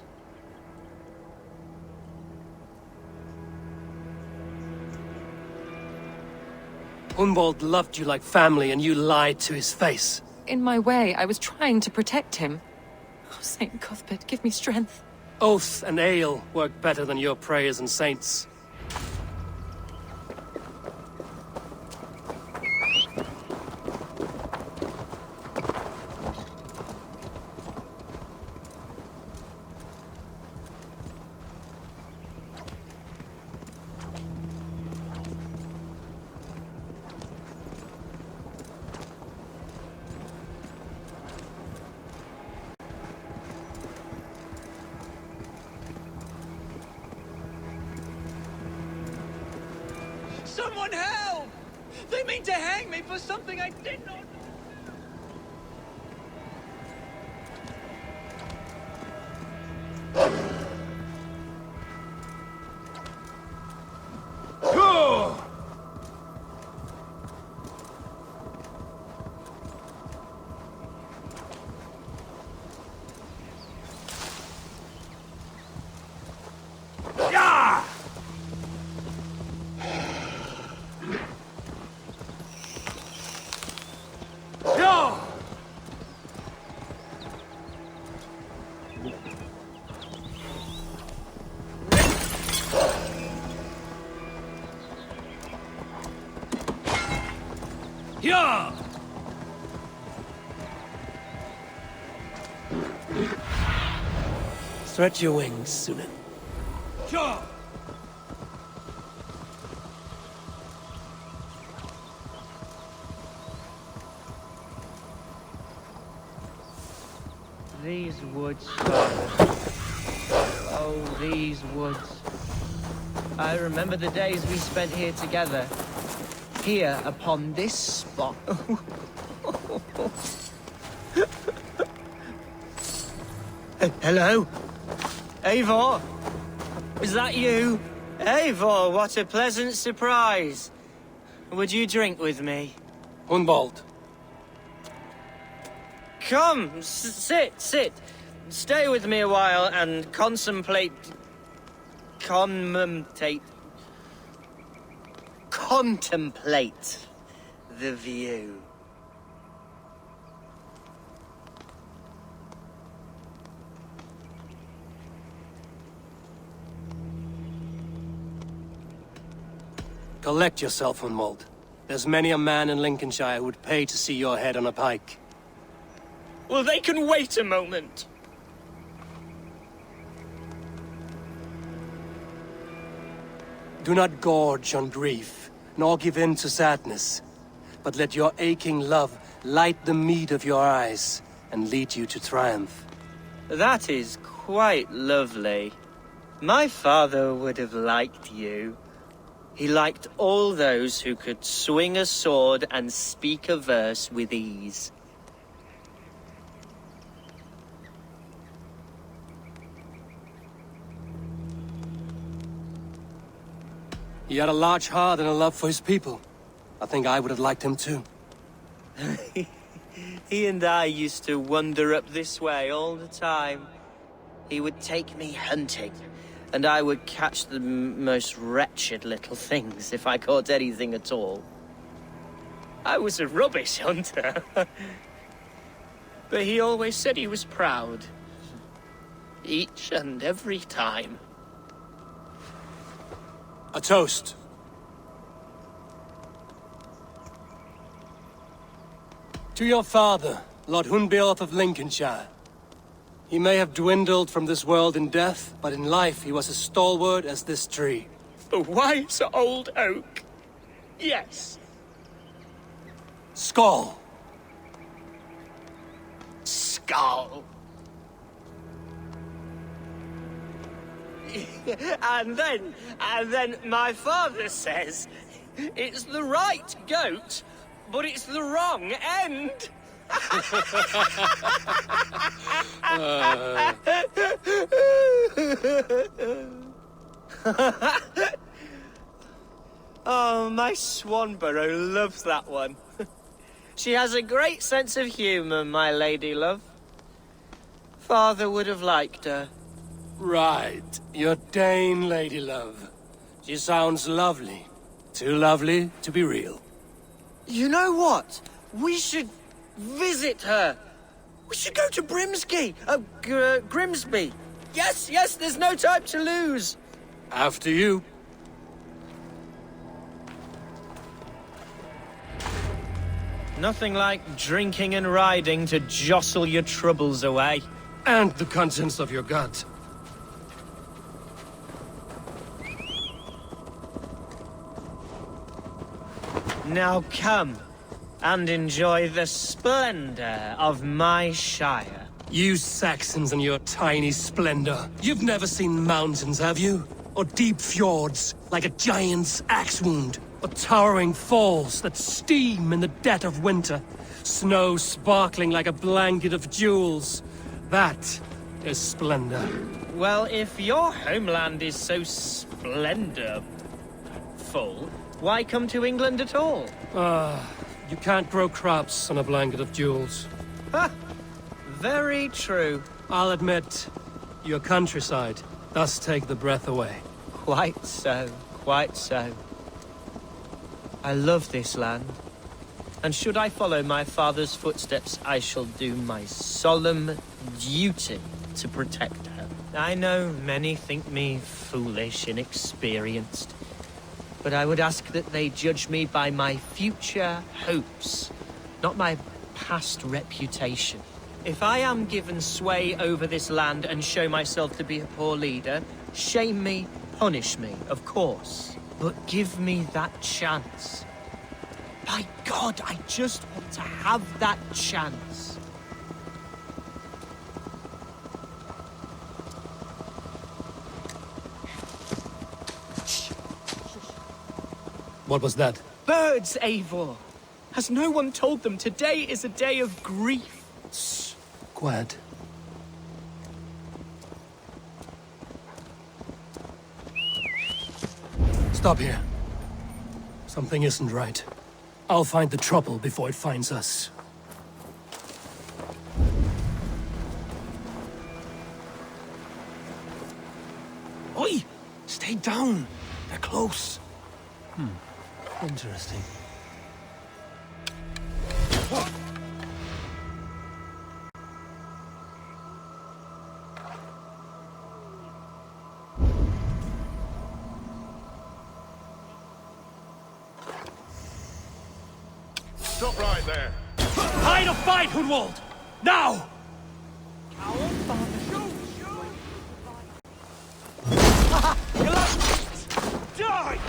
Hunwald loved you like family and you lied to his face. In my way, I was trying to protect him. Oh, Saint Cuthbert, give me strength. Oath and ale work better than your prayers and saints. Someone help! They mean to hang me for something I did not... Yeah! Stretch your wings, Sunan. Sure. These woods, Father. Oh, these woods. I remember the days we spent here together. Here, upon this spot. Hello? Eivor? Is that you? Eivor, what a pleasant surprise. Would you drink with me? Hunwald. Come, sit. Stay with me a while and contemplate the view. Collect yourself, Hunwald. There's many a man in Lincolnshire who would pay to see your head on a pike. Well, they can wait a moment. Do not gorge on grief, nor give in to sadness, but let your aching love light the mead of your eyes and lead you to triumph. That is quite lovely. My father would have liked you. He liked all those who could swing a sword and speak a verse with ease. He had a large heart and a love for his people. I think I would have liked him too. He and I used to wander up this way all the time. He would take me hunting, And I would catch the most wretched little things if I caught anything at all. I was a rubbish hunter. But he always said he was proud. Each and every time. A toast. To your father, Lord Hunbeorth of Lincolnshire. He may have dwindled from this world in death, but in life he was as stalwart as this tree. The wise old oak. Yes. Skull. Skull. And then my father says, it's the right goat, but it's the wrong end. Oh, my Swanborough loves that one. She has a great sense of humour, my lady love. Father would have liked her. Right, your Dane lady love. She sounds lovely. Too lovely to be real. You know what? We should visit her. We should go to Grimsby. Grimsby. Yes, there's no time to lose. After you. Nothing like drinking and riding to jostle your troubles away. And the contents of your gut. Now come and enjoy the splendor of my shire. You Saxons and your tiny splendor. You've never seen mountains, have you? Or deep fjords, like a giant's axe wound? Or towering falls that steam in the dead of winter? Snow sparkling like a blanket of jewels? That is splendor. Well, if your homeland is so splendorful, why come to England at all? You can't grow crops on a blanket of jewels. Ha! Very true. I'll admit, your countryside does take the breath away. Quite so, quite so. I love this land. And should I follow my father's footsteps, I shall do my solemn duty to protect her. I know many think me foolish, inexperienced. But I would ask that they judge me by my future hopes, not my past reputation. If I am given sway over this land and show myself to be a poor leader, shame me, punish me, of course. But give me that chance. By God, I just want to have that chance. What was that? Birds, Eivor! Has no one told them today is a day of grief? Quiet. Stop here. Something isn't right. I'll find the trouble before it finds us. Oi! Stay down! They're close. Interesting. Stop right there. Hide a fight, Hunwald! Now! Die!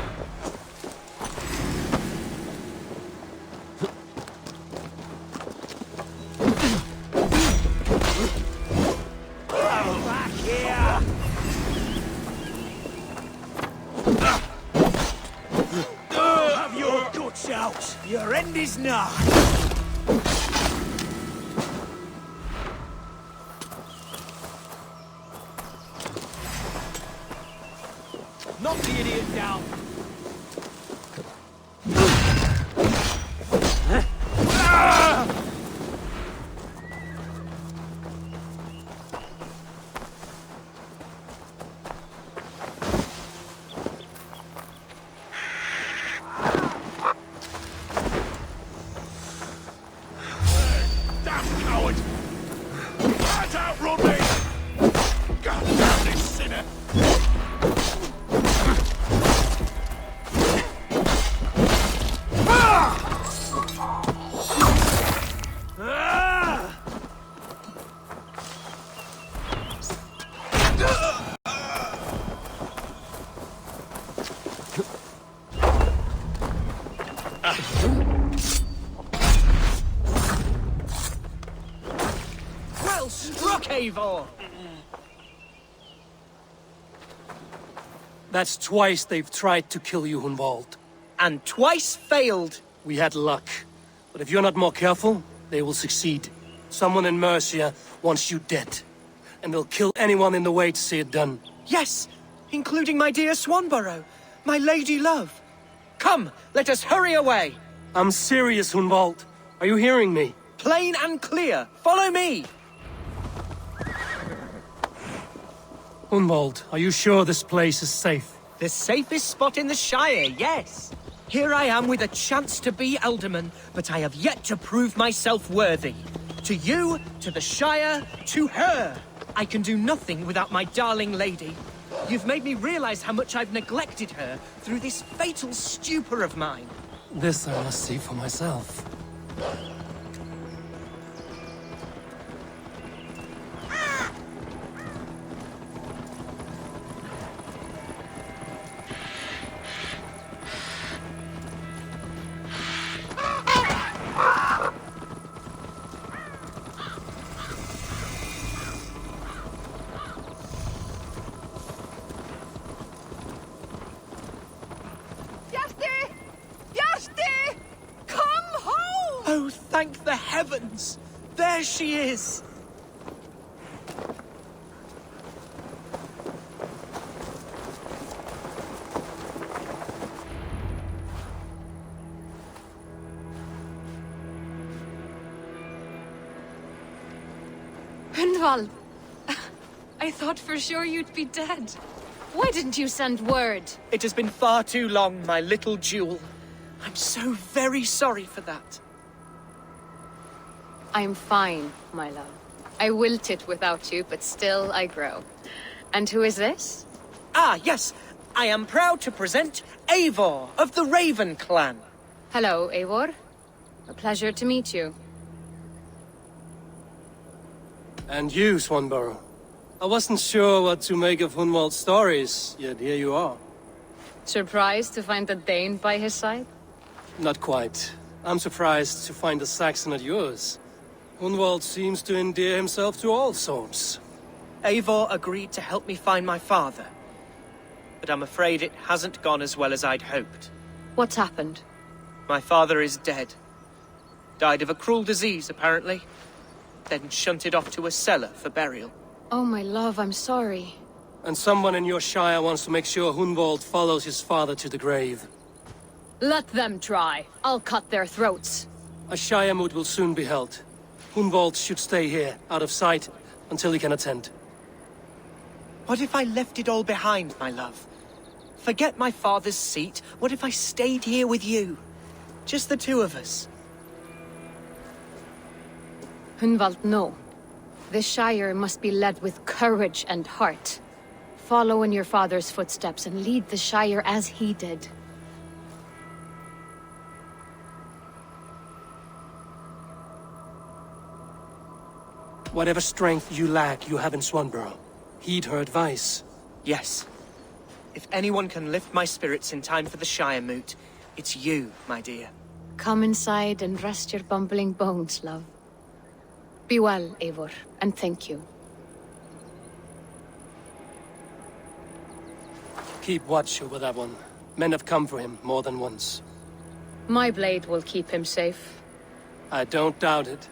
Back here! Have your guts out! Your end is nigh! Knock the idiot down! Eivor! That's twice they've tried to kill you, Hunwald. And twice failed. We had luck. But if you're not more careful, they will succeed. Someone in Mercia wants you dead. And they'll kill anyone in the way to see it done. Yes, including my dear Swanborough, my lady love. Come, let us hurry away. I'm serious, Hunwald. Are you hearing me? Plain and clear. Follow me. Hunwald, are you sure this place is safe? The safest spot in the Shire, yes. Here I am with a chance to be Alderman, but I have yet to prove myself worthy. To you, to the Shire, to her. I can do nothing without my darling lady. You've made me realize how much I've neglected her through this fatal stupor of mine. This I must see for myself. Oh, thank the heavens! There she is! Hunwald! I thought for sure you'd be dead. Why didn't you send word? It has been far too long, my little jewel. I'm so very sorry for that. I'm fine, my love. I wilted without you, but still I grow. And who is this? Ah, yes. I am proud to present Eivor of the Raven clan. Hello, Eivor. A pleasure to meet you. And you, Swanborough. I wasn't sure what to make of Hunwald's stories, yet here you are. Surprised to find a Dane by his side? Not quite. I'm surprised to find a Saxon at yours. Hunwald seems to endear himself to all sorts. Eivor agreed to help me find my father. But I'm afraid it hasn't gone as well as I'd hoped. What's happened? My father is dead. Died of a cruel disease, apparently. Then shunted off to a cellar for burial. Oh, my love, I'm sorry. And someone in your shire wants to make sure Hunwald follows his father to the grave. Let them try. I'll cut their throats. A shire moot will soon be held. Hunwald should stay here, out of sight, until he can attend. What if I left it all behind, my love? Forget my father's seat. What if I stayed here with you? Just the two of us. Hunwald, no. This Shire must be led with courage and heart. Follow in your father's footsteps and lead the Shire as he did. Whatever strength you lack, you have in Swanborough. Heed her advice. Yes. If anyone can lift my spirits in time for the Shire moot, it's you, my dear. Come inside and rest your bumbling bones, love. Be well, Eivor, and thank you. Keep watch over that one. Men have come for him more than once. My blade will keep him safe. I don't doubt it.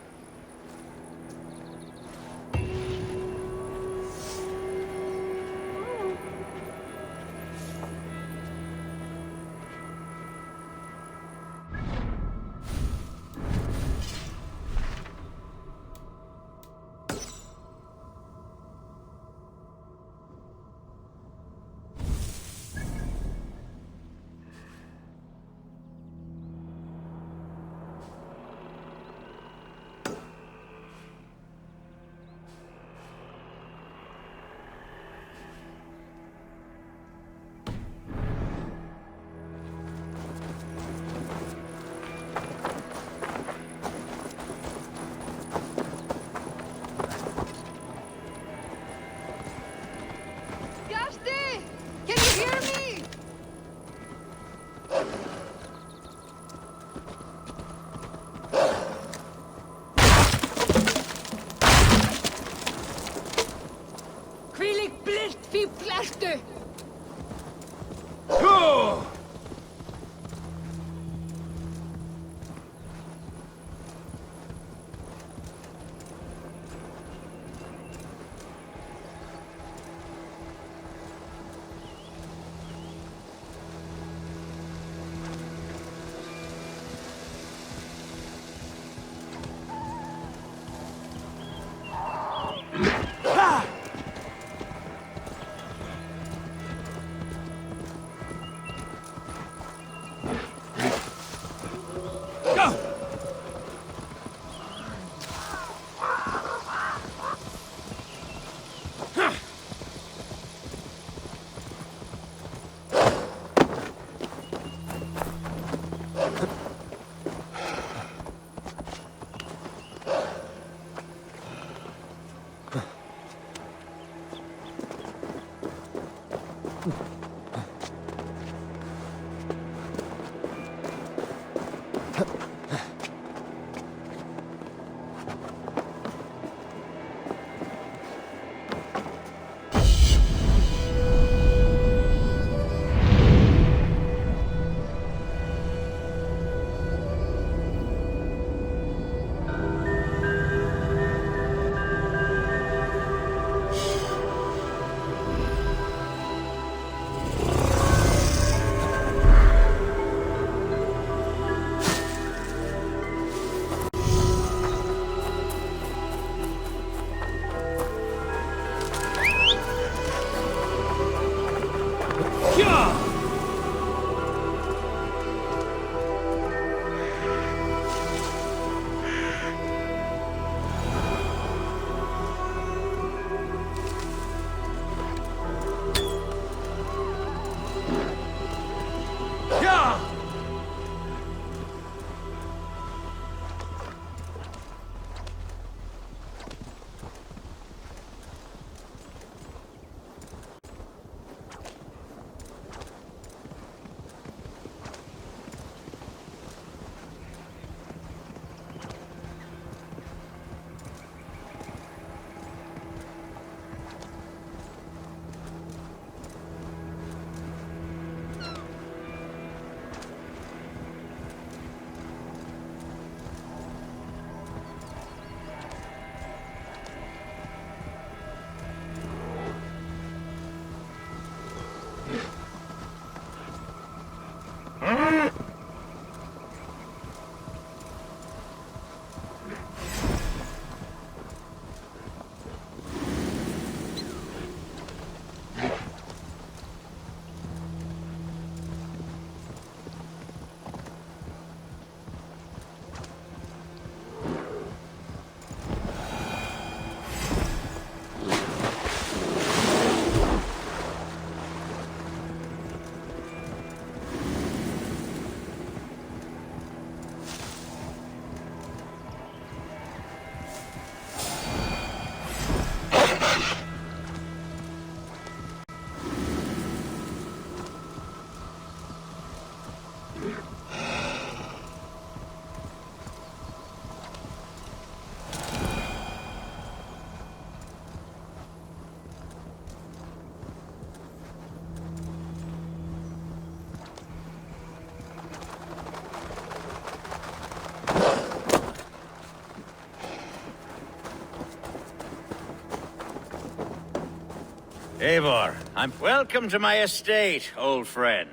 Eivor, welcome to my estate, old friend.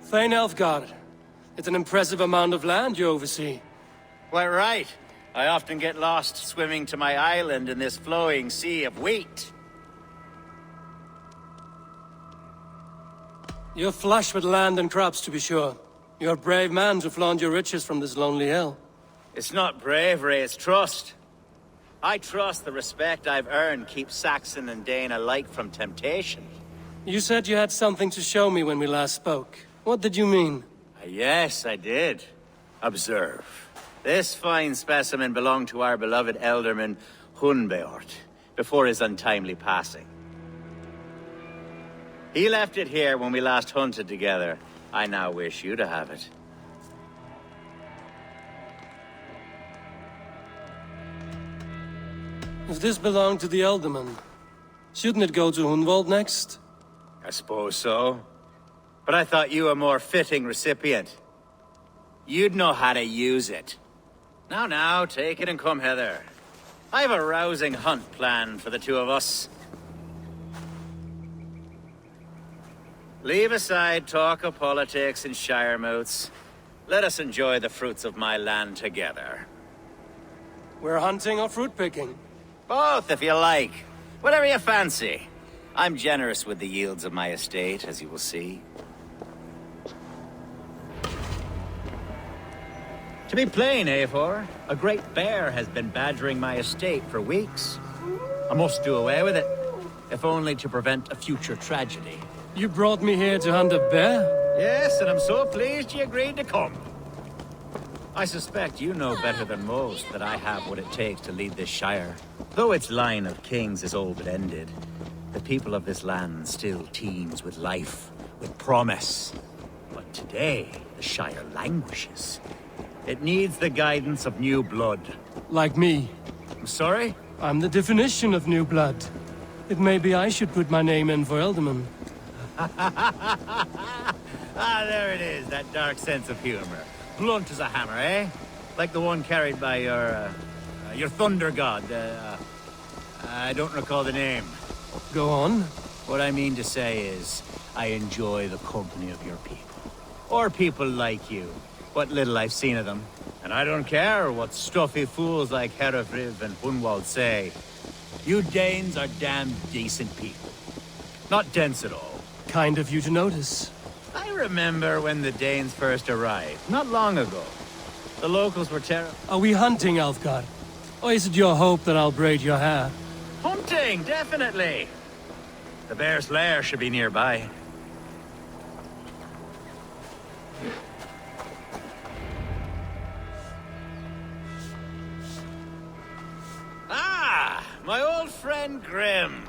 Thane Elfgard. It's an impressive amount of land you oversee. Quite right. I often get lost swimming to my island in this flowing sea of wheat. You're flush with land and crops, to be sure. You're a brave man to flaunt your riches from this lonely hill. It's not bravery, it's trust. I trust the respect I've earned keeps Saxon and Dane alike from temptation. You said you had something to show me when we last spoke. What did you mean? Yes, I did. Observe. This fine specimen belonged to our beloved elderman, Hunbeort, before his untimely passing. He left it here when we last hunted together. I now wish you to have it. If this belonged to the Elderman, shouldn't it go to Hunwald next? I suppose so. But I thought you a more fitting recipient. You'd know how to use it. Now, take it and come hither. I have a rousing hunt planned for the two of us. Leave aside talk of politics and shire moots. Let us enjoy the fruits of my land together. We're hunting or fruit picking? Both, if you like. Whatever you fancy. I'm generous with the yields of my estate, as you will see. To be plain, Eivor, a great bear has been badgering my estate for weeks. I must do away with it, if only to prevent a future tragedy. You brought me here to hunt a bear? Yes, and I'm so pleased you agreed to come. I suspect you know better than most that I have what it takes to lead this shire. Though its line of kings is old but ended, the people of this land still teems with life, with promise. But today, the shire languishes. It needs the guidance of new blood. Like me. I'm sorry? I'm the definition of new blood. It may be I should put my name in for Elderman. There it is, that dark sense of humor. Blunt as a hammer, eh? Like the one carried by your thunder god. I don't recall the name. Go on. What I mean to say is, I enjoy the company of your people. Or people like you. What little I've seen of them. And I don't care what stuffy fools like Herefriv and Hunwald say. You Danes are damn decent people. Not dense at all. Kind of you to notice. I remember when the Danes first arrived, not long ago. The locals were terrible. Are we hunting, Alfgard? Or is it your hope that I'll braid your hair? Hunting, definitely. The bear's lair should be nearby. Ah, my old friend Grim.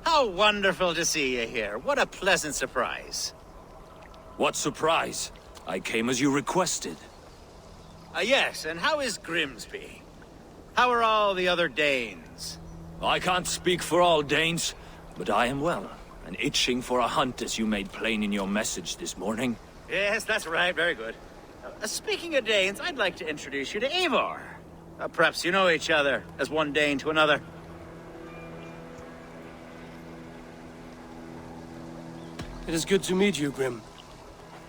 How wonderful to see you here. What a pleasant surprise. What surprise? I came as you requested. Yes, and how is Grimsby? How are all the other Danes? I can't speak for all Danes, but I am well, and itching for a hunt as you made plain in your message this morning. Yes, that's right. Very good. Speaking of Danes, I'd like to introduce you to Eivor. Perhaps you know each other, as one Dane to another. It is good to meet you, Grim.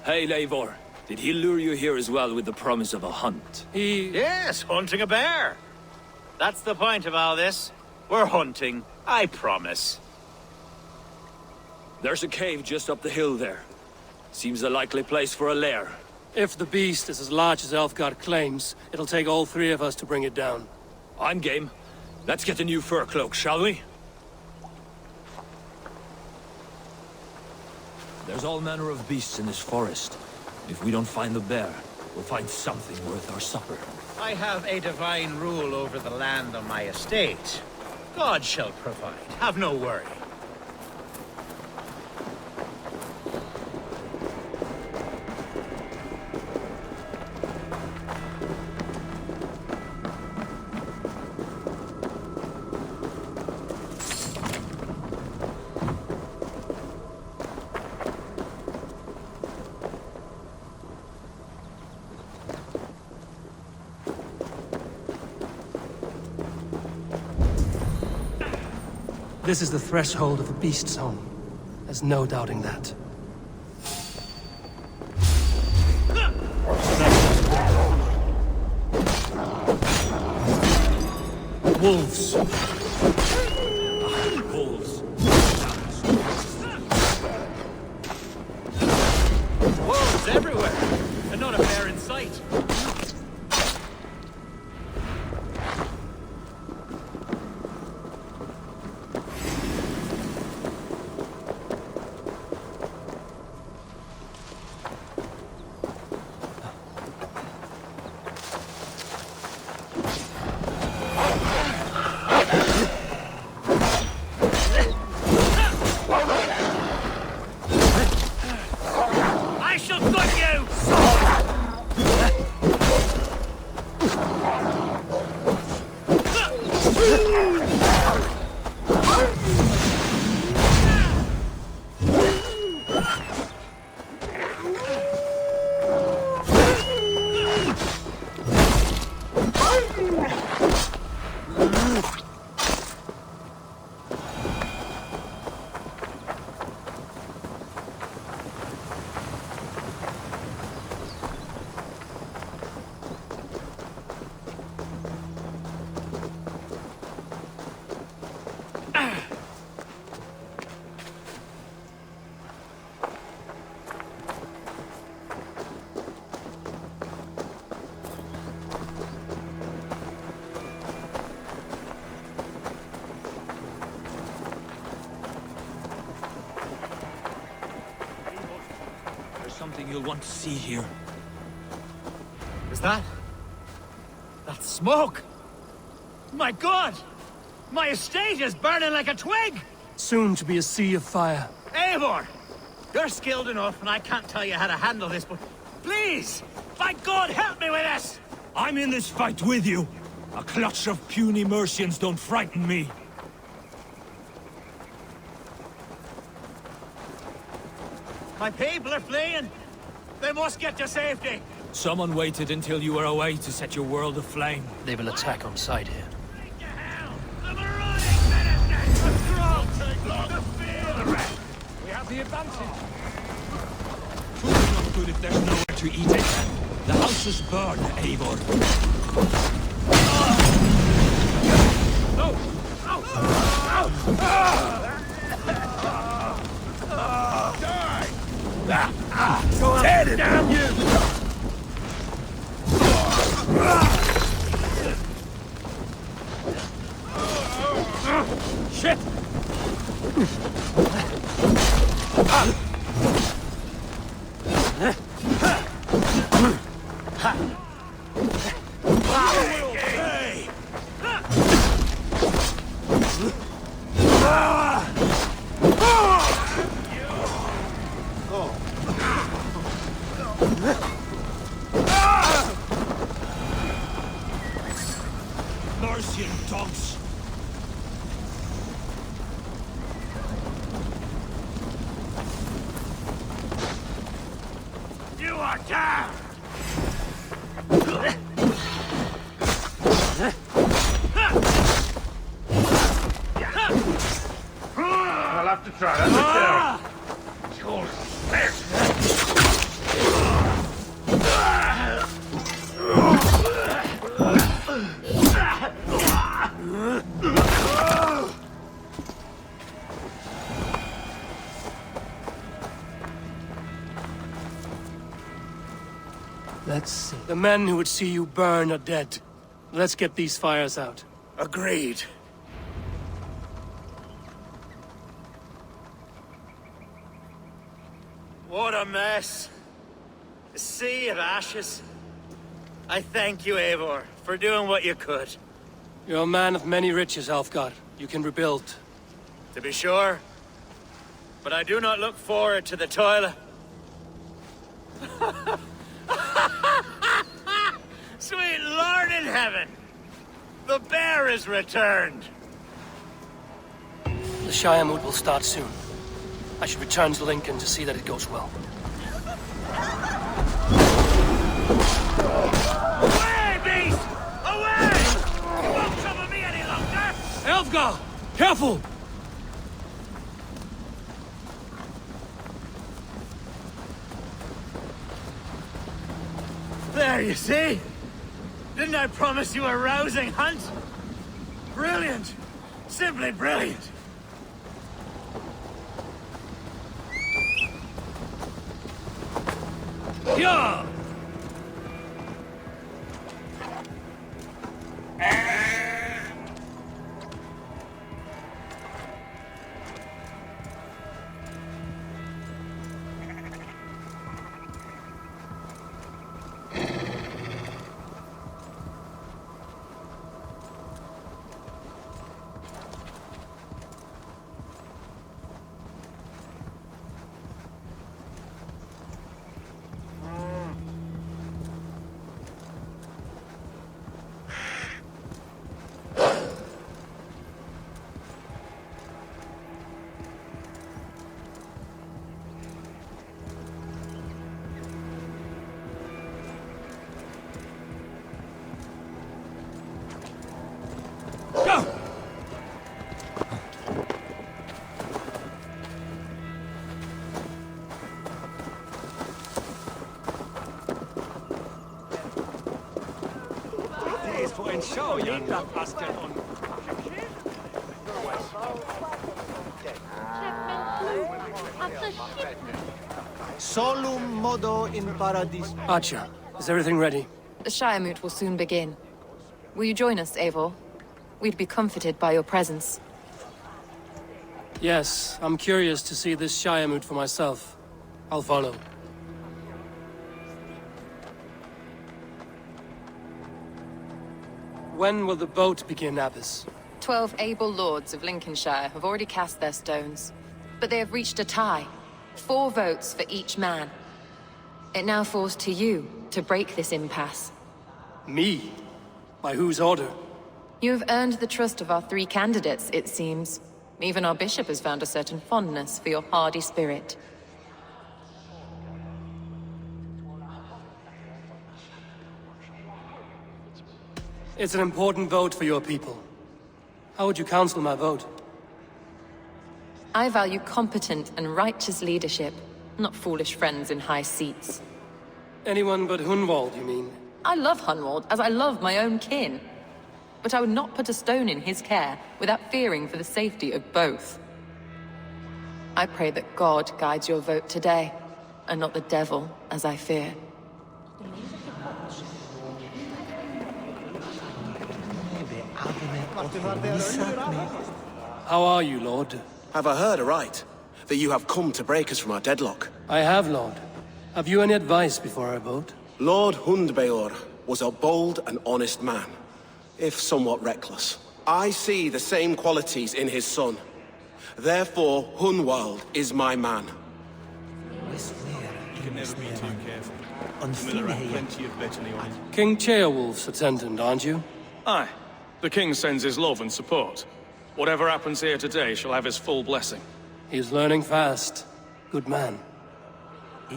Hey, Eivor. Did he lure you here as well with the promise of a hunt? Yes, hunting a bear. That's the point of all this. We're hunting, I promise. There's a cave just up the hill there. Seems a likely place for a lair. If the beast is as large as Elfgard claims, it'll take all three of us to bring it down. I'm game. Let's get a new fur cloak, shall we? There's all manner of beasts in this forest. If we don't find the bear, we'll find something worth our supper. I have a divine rule over the land on my estate. God shall provide. Have no worry. This is the threshold of the Beast's home. There's no doubting that. Wolves. Wolves. Wolves everywhere, and not a bear in sight. I shall gut you! There's something you'll want to see here. Is that? That smoke! My God! My estate is burning like a twig! Soon to be a sea of fire. Eivor! You're skilled enough, and I can't tell you how to handle this, but please! By God, help me with this! I'm in this fight with you. A clutch of puny Mercians don't frighten me. My people are fleeing! They must get to safety! Someone waited until you were away to set your world aflame. They will attack on sight here. We have the advantage. Food's not good if there's nowhere to eat it. The house is burned, Eivor. Tear it down, you! Shit! Mercian dogs! You are down! I'll have to try that. Let's see. The men who would see you burn are dead. Let's get these fires out. Agreed. What a mess. A sea of ashes. I thank you, Eivor, for doing what you could. You're a man of many riches, Alfgar. You can rebuild. To be sure. But I do not look forward to the toilet. Sweet Lord in heaven! The bear is returned! The Shire mood will start soon. I should return to Lincoln to see that it goes well. Away, beast! Away! You won't trouble me any longer! Elfgar! Careful! There, you see? Didn't I promise you a rousing hunt? Brilliant! Simply brilliant! Yeah! Solum modo in paradis. Archer, is everything ready? The Shire Moot will soon begin. Will you join us, Eivor? We'd be comforted by your presence. Yes, I'm curious to see this Shire Moot for myself. I'll follow. When will the boat begin, Abbess? 12 able lords of Lincolnshire have already cast their stones, but they have reached a tie. 4 votes for each man. It now falls to you to break this impasse. Me? By whose order? You have earned the trust of our 3 candidates, it seems. Even our bishop has found a certain fondness for your hardy spirit. It's an important vote for your people. How would you counsel my vote? I value competent and righteous leadership, not foolish friends in high seats. Anyone but Hunwald, you mean? I love Hunwald, as I love my own kin. But I would not put a stone in his care without fearing for the safety of both. I pray that God guides your vote today, and not the devil, as I fear. How are you, Lord? Have I heard aright? That you have come to break us from our deadlock? I have, Lord. Have you any advice before I vote? Lord Hundbeor was a bold and honest man, if somewhat reckless. I see the same qualities in his son. Therefore, Hunwald is my man. You can never be too careful. Miller had plenty of Bethany on him. King Ceolwulf's attendant, aren't you? Aye. The king sends his love and support. Whatever happens here today shall have his full blessing. He's learning fast. Good man. A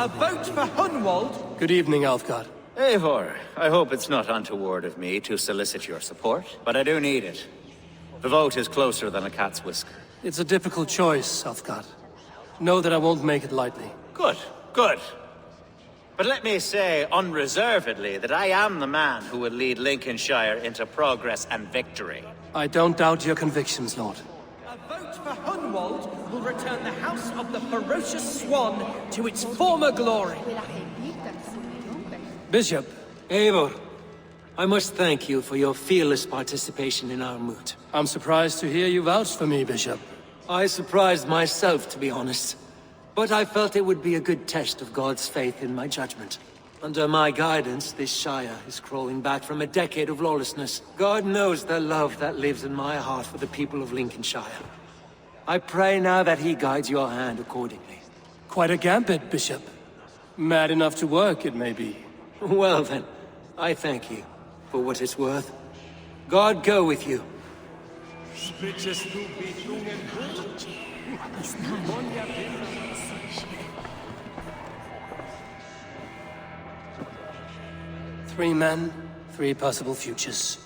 vote for Hunwald? Good evening, Alfgard. Eivor, I hope it's not untoward of me to solicit your support, but I do need it. The vote is closer than a cat's whisker. It's a difficult choice, Alfgard. Know that I won't make it lightly. Good, good. But let me say unreservedly that I am the man who will lead Lincolnshire into progress and victory. I don't doubt your convictions, Lord. A vote for Hunwald will return the House of the Ferocious Swan to its former glory. Bishop. Eivor, I must thank you for your fearless participation in our moot. I'm surprised to hear you vouch for me, Bishop. I surprised myself, to be honest. But I felt it would be a good test of God's faith in my judgment. Under my guidance, this Shire is crawling back from a decade of lawlessness. God knows the love that lives in my heart for the people of Lincolnshire. I pray now that he guides your hand accordingly. Quite a gambit, Bishop. Mad enough to work, it may be. Well then, I thank you for what it's worth. God go with you. Three men, 3 possible futures.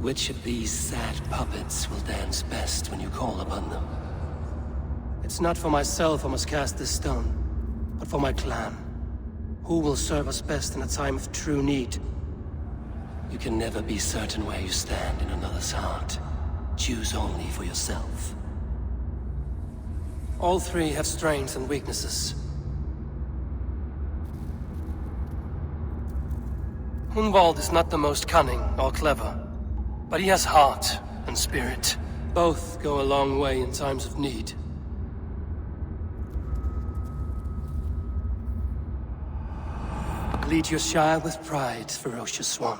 Which of these sad puppets will dance best when you call upon them? It's not for myself I must cast this stone, but for my clan. Who will serve us best in a time of true need? You can never be certain where you stand in another's heart. Choose only for yourself. All three have strengths and weaknesses. Hunwald is not the most cunning or clever, but he has heart and spirit. Both go a long way in times of need. Lead your Shire with pride, ferocious Swan.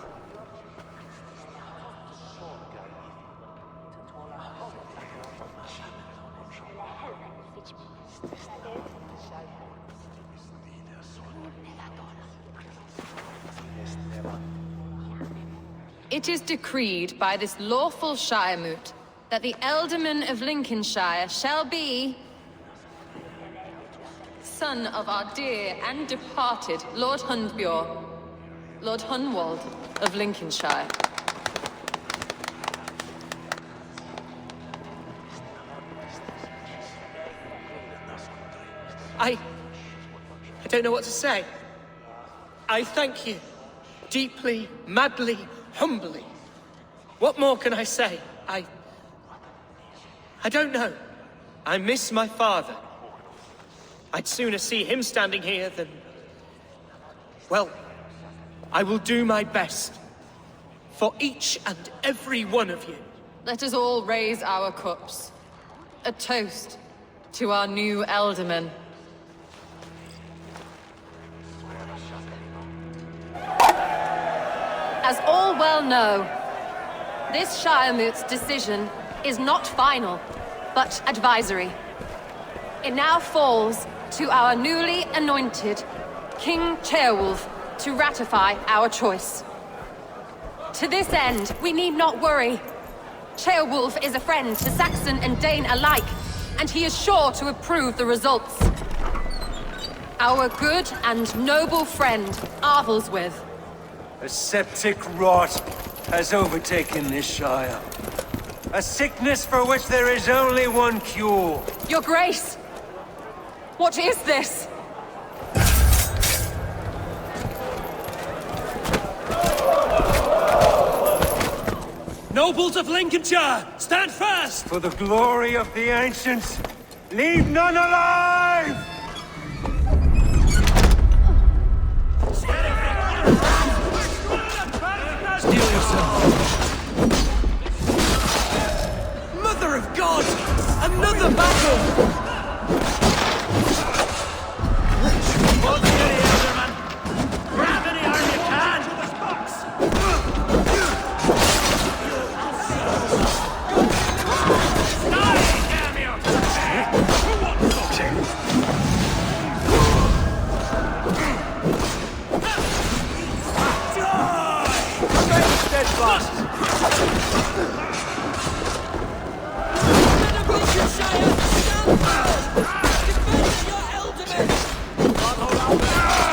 It is decreed by this lawful Shiremoot that the Ealdorman of Lincolnshire shall be son of our dear and departed Lord Hundbjorn, Lord Hunwald of Lincolnshire. I don't know what to say. I thank you. Deeply, madly, humbly. What more can I say? I don't know. I miss my father. I'd sooner see him standing here than... Well, I will do my best. For each and every one of you. Let us all raise our cups. A toast to our new Ealdorman. As all well know, this Shiremoot's decision is not final, but advisory. It now falls to our newly anointed King Ceolwulf to ratify our choice. To this end, we need not worry. Ceolwulf is a friend to Saxon and Dane alike, and he is sure to approve the results. Our good and noble friend, Arthelswith. A septic rot has overtaken this Shire. A sickness for which there is only one cure. Your Grace! What is this? Nobles of Lincolnshire, stand fast! For the glory of the ancients, leave none alive! Steel yourself. Mother of God! Another battle! Grab any arm you can!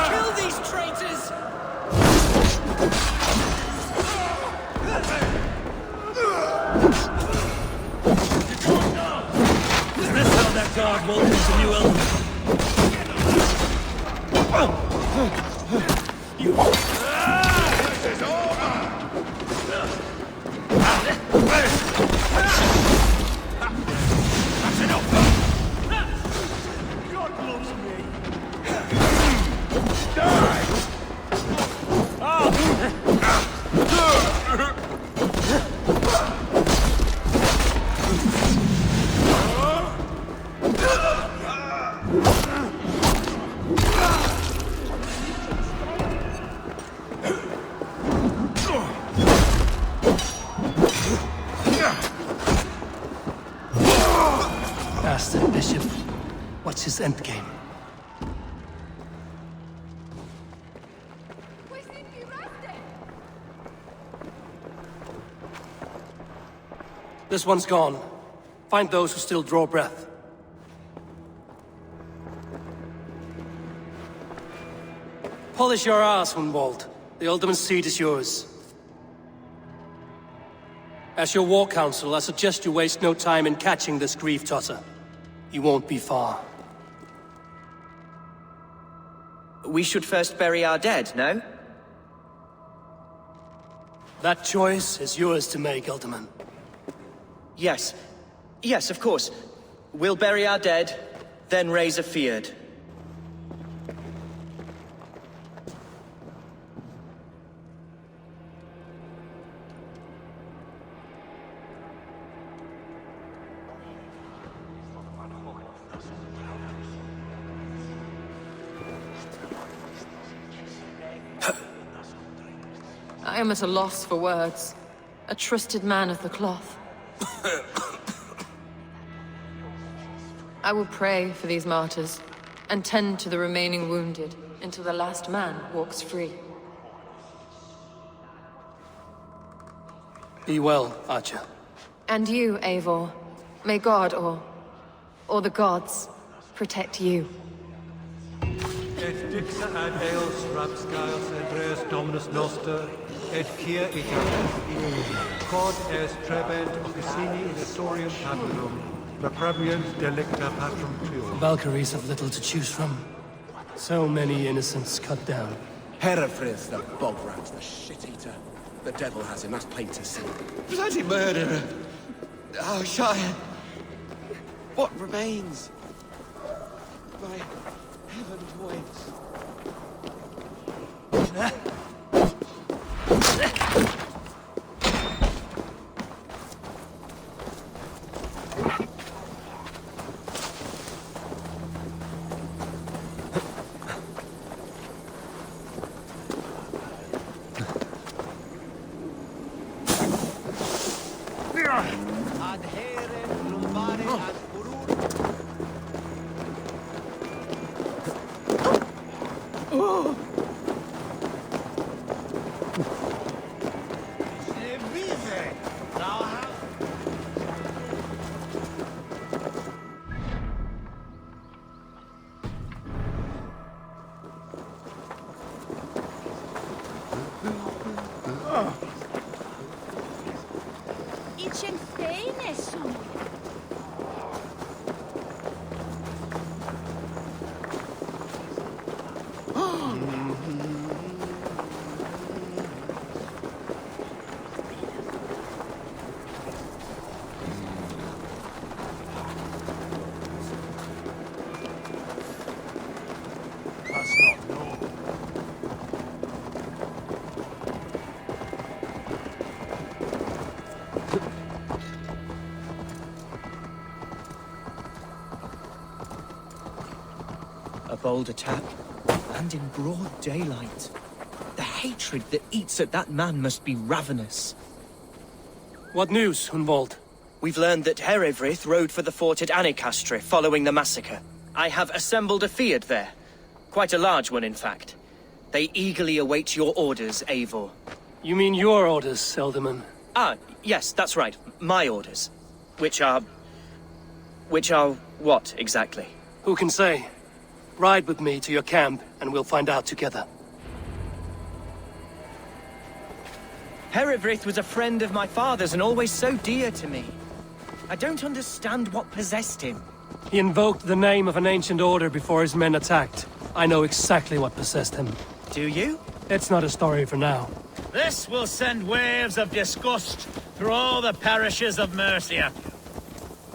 Kill these traitors! Is this how that guard welcomes a new element? Bastard Bishop. What's his endgame? This one's gone. Find those who still draw breath. Polish your ass, Hunwald. The Ealdorman's seat is yours. As your war council, I suggest you waste no time in catching this grief tosser. He won't be far. We should first bury our dead, no? That choice is yours to make, Alderman. Yes. Yes, of course. We'll bury our dead, then raise a feard. I am at a loss for words. A trusted man of the cloth. I will pray for these martyrs, and tend to the remaining wounded, until the last man walks free. Be well, Archer. And you, Eivor. May God, or the gods, protect you. Et dixa ad eos rapscaios ebreus dominus noster, et quia ita quod est trebent piscini historium patrum, reprebiant delicta patrum tuum. Valkyries have little to choose from. So many innocents cut down. Herefrith, the bog rat, the shit-eater. The devil has him, that's plain to see. Bloody murderer! Oh, Shire! What remains? My heaven waits. A bold attack, and in broad daylight. The hatred that eats at that man must be ravenous. What news, Hunwald? We've learned that Herefrith rode for the fort at Annikastre following the massacre. I have assembled a feard there. Quite a large one, in fact. They eagerly await your orders, Eivor. You mean your orders, Alderman? Ah, yes, that's right. My orders. Which are what, exactly? Who can say? Ride with me to your camp, and we'll find out together. Herefrith was a friend of my father's and always so dear to me. I don't understand what possessed him. He invoked the name of an ancient order before his men attacked. I know exactly what possessed him. Do you? It's not a story for now. This will send waves of disgust through all the parishes of Mercia.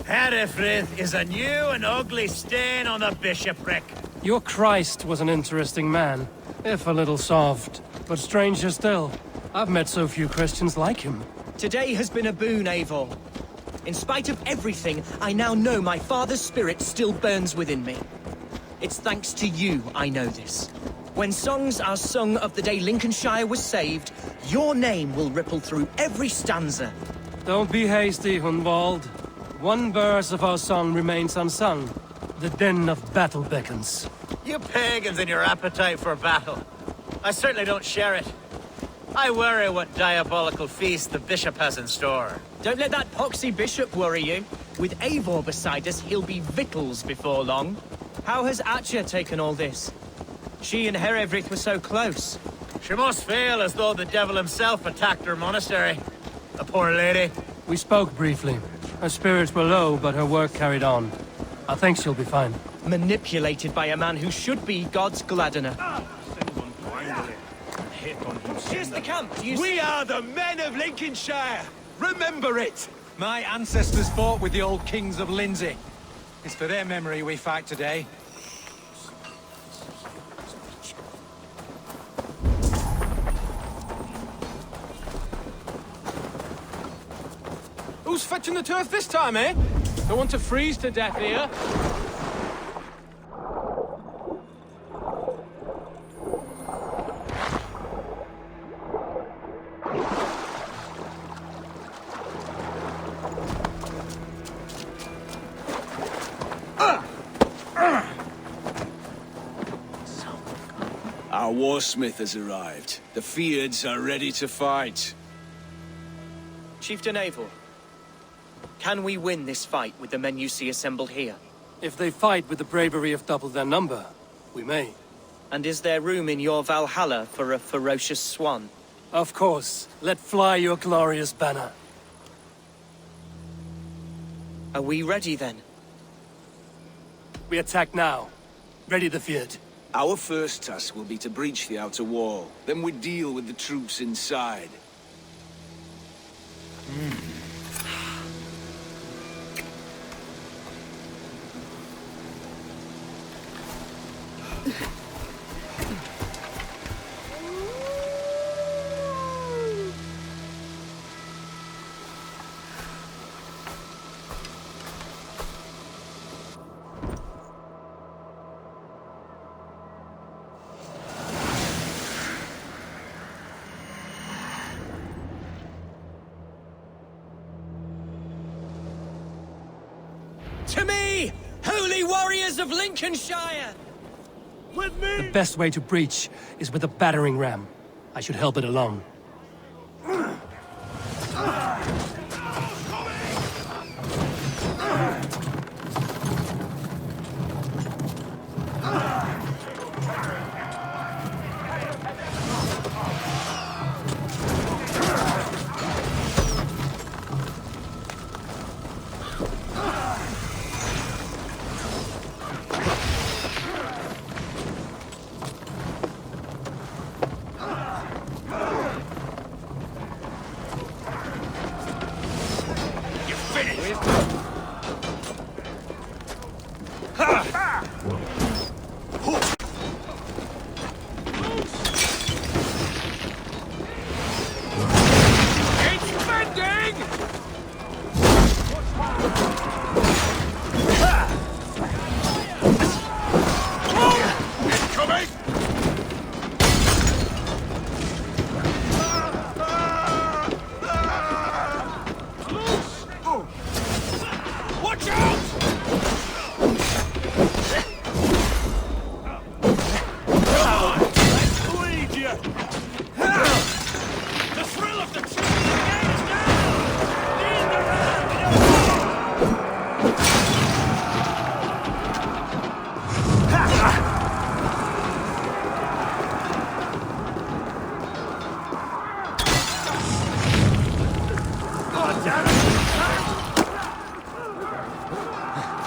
Herefrith is a new and ugly stain on the bishopric. Your Christ was an interesting man, if a little soft. But stranger still, I've met so few Christians like him. Today has been a boon, Eivor. In spite of everything, I now know my father's spirit still burns within me. It's thanks to you I know this. When songs are sung of the day Lincolnshire was saved, your name will ripple through every stanza. Don't be hasty, Hunwald. One verse of our song remains unsung. The din of battle beckons. You pagans and your appetite for battle. I certainly don't share it. I worry what diabolical feast the bishop has in store. Don't let that poxy bishop worry you. With Eivor beside us, he'll be victuals before long. How has Atcha taken all this? She and Herefrith were so close. She must feel as though the devil himself attacked her monastery. The poor lady. We spoke briefly. Her spirits were low, but her work carried on. I think she'll be fine. Manipulated by a man who should be God's gladdener. Here's the camp! We are the men of Lincolnshire! Remember it! My ancestors fought with the old kings of Lindsey. It's for their memory we fight today. Who's fetching the turf this time, eh? Don't want to freeze to death here. Our warsmith has arrived. The Feards are ready to fight. Chieftain Eivor, can we win this fight with the men you see assembled here? If they fight with the bravery of double their number, we may. And is there room in your Valhalla for a ferocious swan? Of course. Let fly your glorious banner. Are we ready then? We attack now. Ready the Feared. Our first task will be to breach the outer wall. Then we deal with the troops inside. To me, holy warriors of Lincolnshire! With me! The best way to breach is with a battering ram. I should help it along.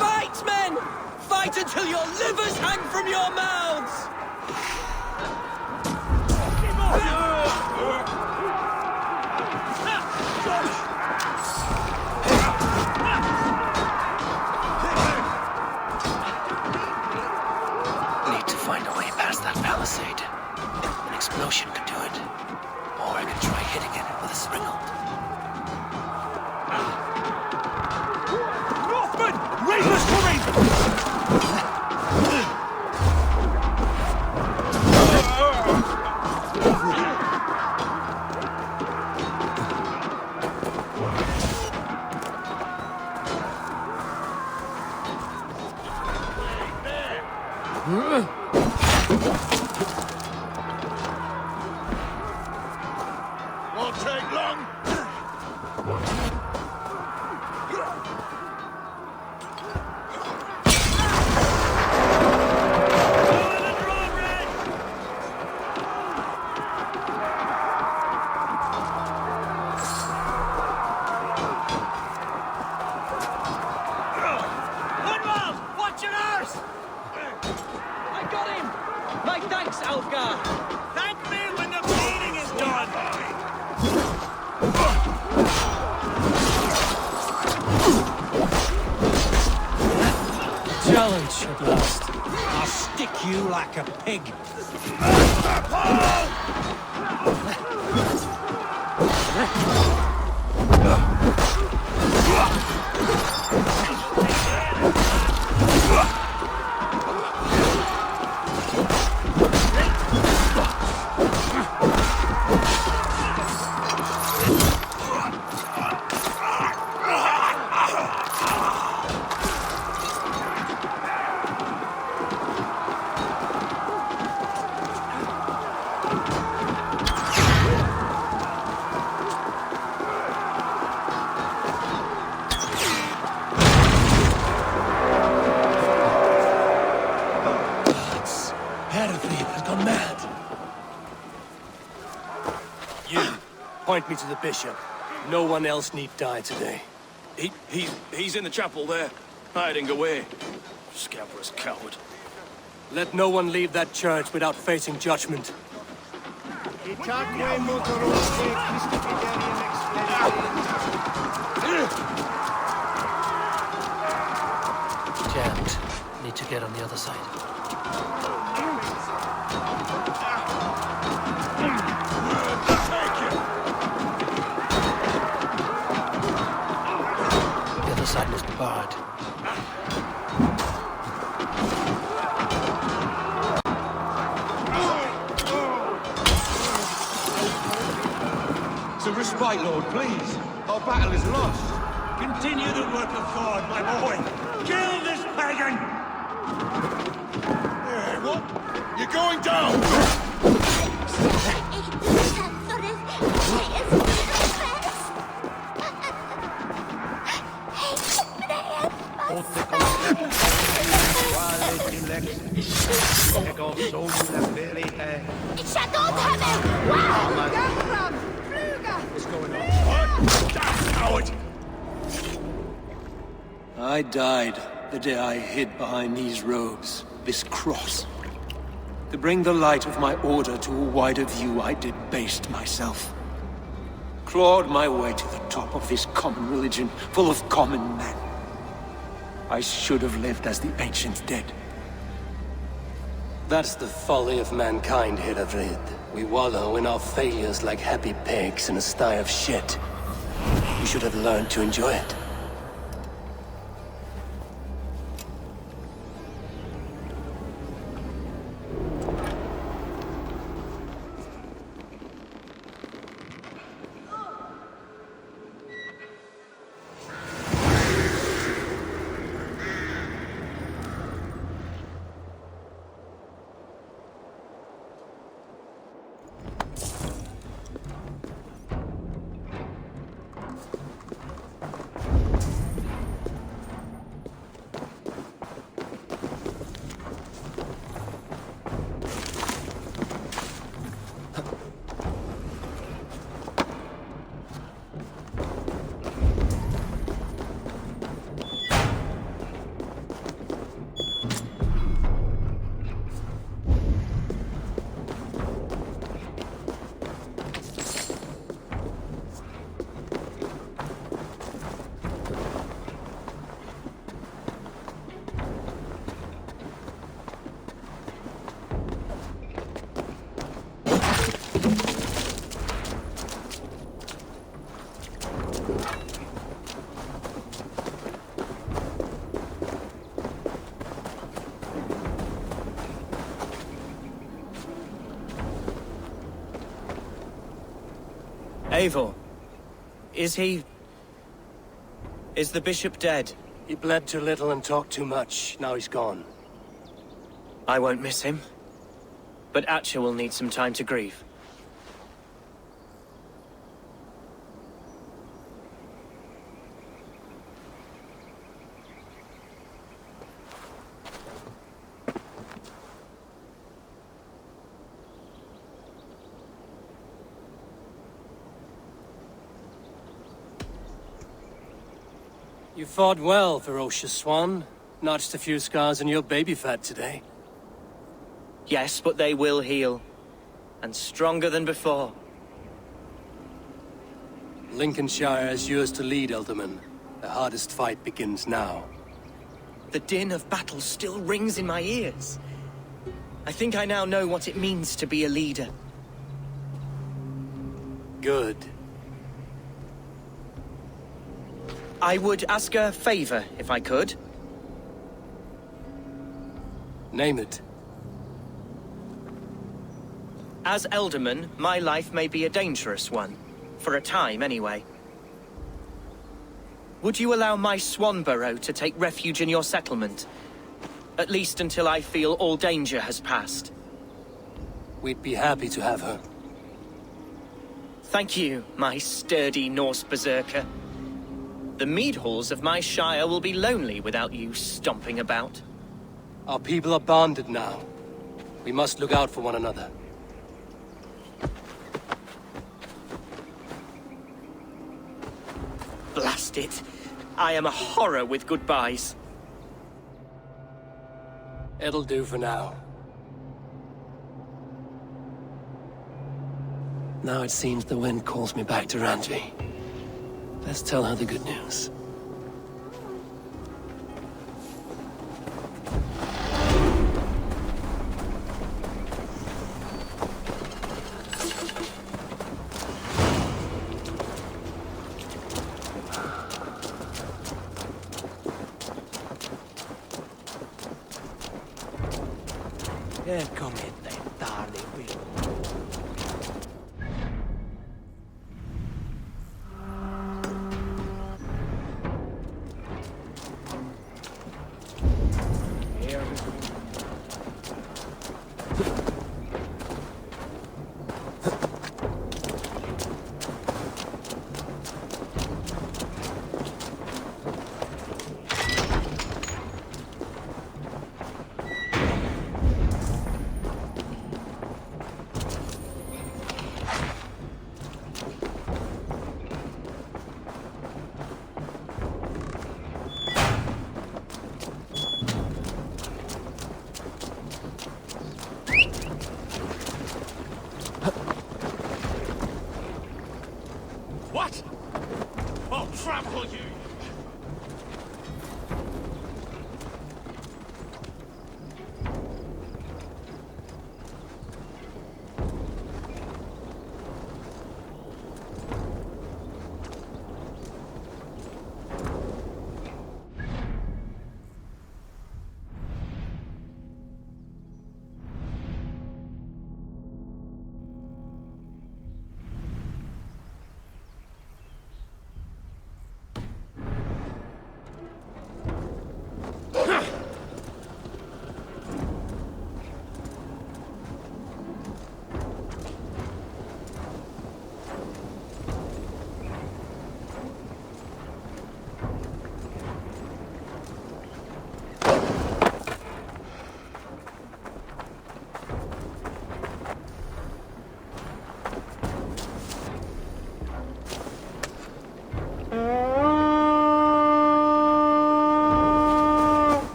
Fight, men! Fight until your livers hang from your mouths! Need to find a way past that palisade. An explosion could do it. Or I could try hitting it with a springald. Northman! Raiders coming! Won't take long. challenge at last. I'll stick you like a pig. Point me to the bishop. No one else need die today. He's in the chapel there, hiding away. Scabrous coward. Let no one leave that church without facing judgment. Jammed. Need to get on the other side. The other side must be barred. It's a respite, Lord, please. Our battle is lost. Continue the work of God, my boy. Kill this pagan! What? You're going down! What's going on? I died the day I hid behind these robes, this cross. To bring the light of my order to a wider view, I debased myself. Clawed my way to the top of this common religion, full of common men. I should have lived as the ancients did. That's the folly of mankind, Hiravrid. We wallow in our failures like happy pigs in a sty of shit. We should have learned to enjoy it. Eivor, is the bishop dead? He bled too little and talked too much. Now he's gone. I won't miss him. But Atcha will need some time to grieve. You fought well, ferocious swan. Notched a few scars on your baby fat today. Yes, but they will heal. And stronger than before. Lincolnshire is yours to lead, Elderman. The hardest fight begins now. The din of battle still rings in my ears. I think I now know what it means to be a leader. Good. I would ask a favor, if I could. Name it. As Elderman, my life may be a dangerous one. For a time, anyway. Would you allow my Swanborough to take refuge in your settlement? At least until I feel all danger has passed. We'd be happy to have her. Thank you, my sturdy Norse berserker. The mead halls of my shire will be lonely without you stomping about. Our people are bonded now. We must look out for one another. Blast it. I am a horror with goodbyes. It'll do for now. Now it seems the wind calls me back to Ranji. Let's tell her the good news. What? I'll trample you!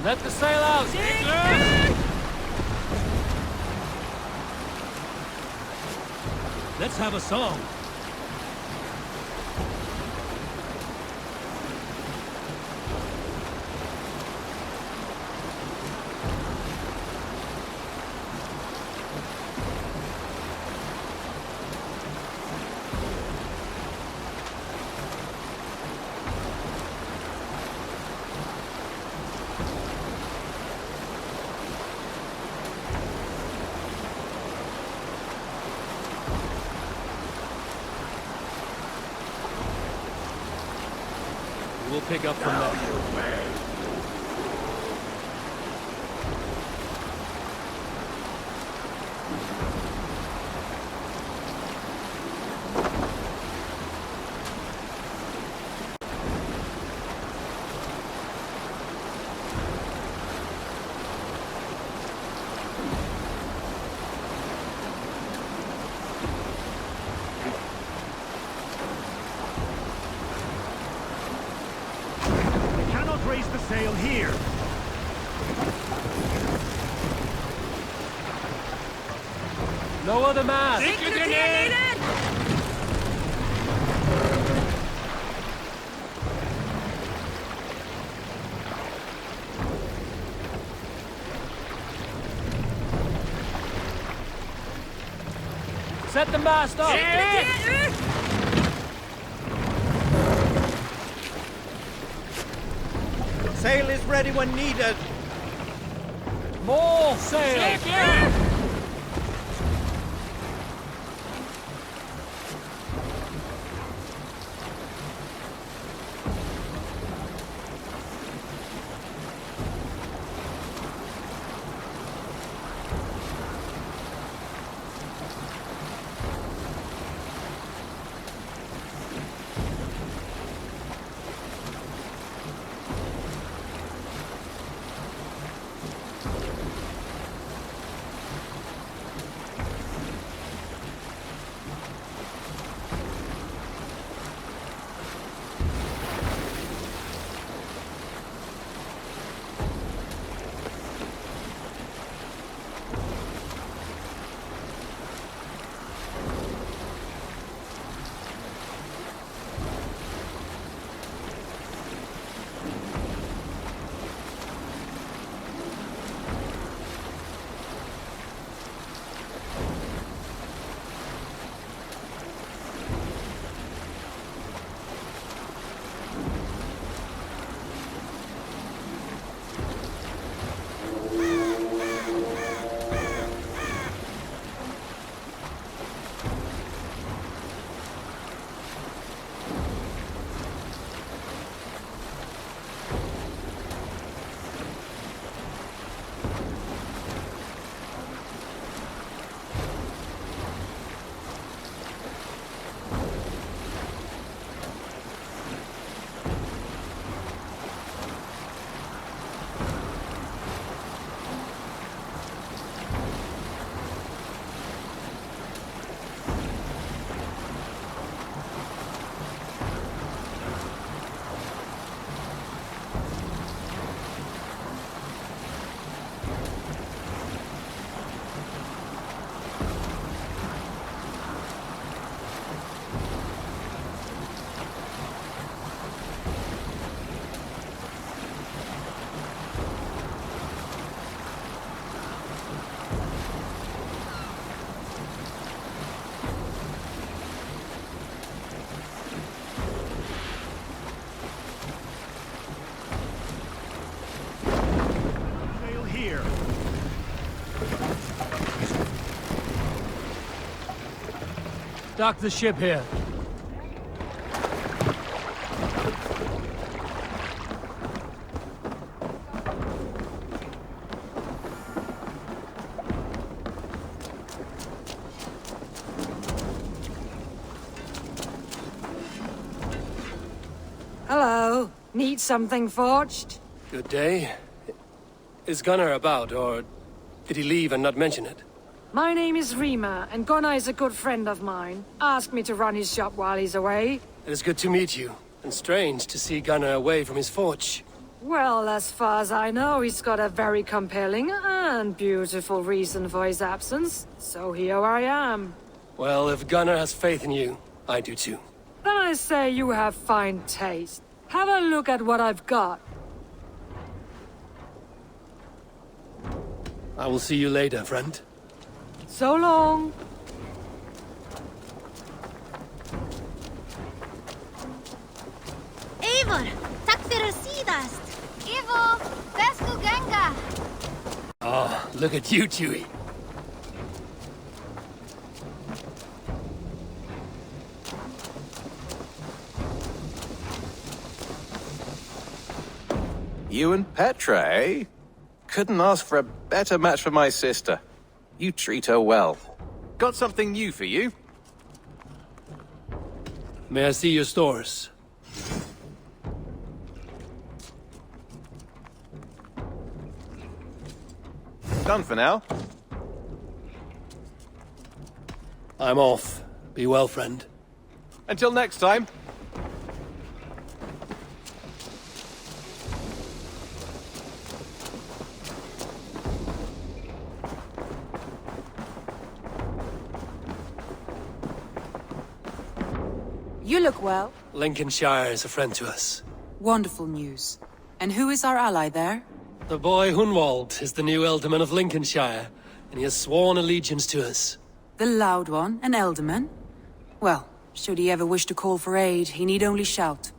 Let the sail out! Let's have a song. We'll pick up from there. here! Lower the mast! Set the mast up! Sail is ready when needed. More sail! Dock the ship here. Hello. Need something forged? Good day. Is Gunnar about, or did he leave and not mention it? My name is Rima, and Gunnar is a good friend of mine. Asked me to run his shop while he's away. It is good to meet you, and strange to see Gunnar away from his forge. Well, as far as I know, he's got a very compelling and beautiful reason for his absence. So here I am. Well, if Gunnar has faith in you, I do too. Then I say you have fine taste. Have a look at what I've got. I will see you later, friend. So long. Eivor, takk fyrir síðast. Ivo, vesku ganga. Oh, look at you, Chewie. You and Petra, eh? Couldn't ask for a better match for my sister. You treat her well. Got something new for you? May I see your stores? Done for now. I'm off. Be well, friend. Until next time. You look well. Lincolnshire is a friend to us. Wonderful news. And who is our ally there? The boy Hunwald is the new Ealdorman of Lincolnshire, and he has sworn allegiance to us. The Loud One, an Ealdorman? Well, should he ever wish to call for aid, he need only shout.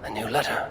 A new letter.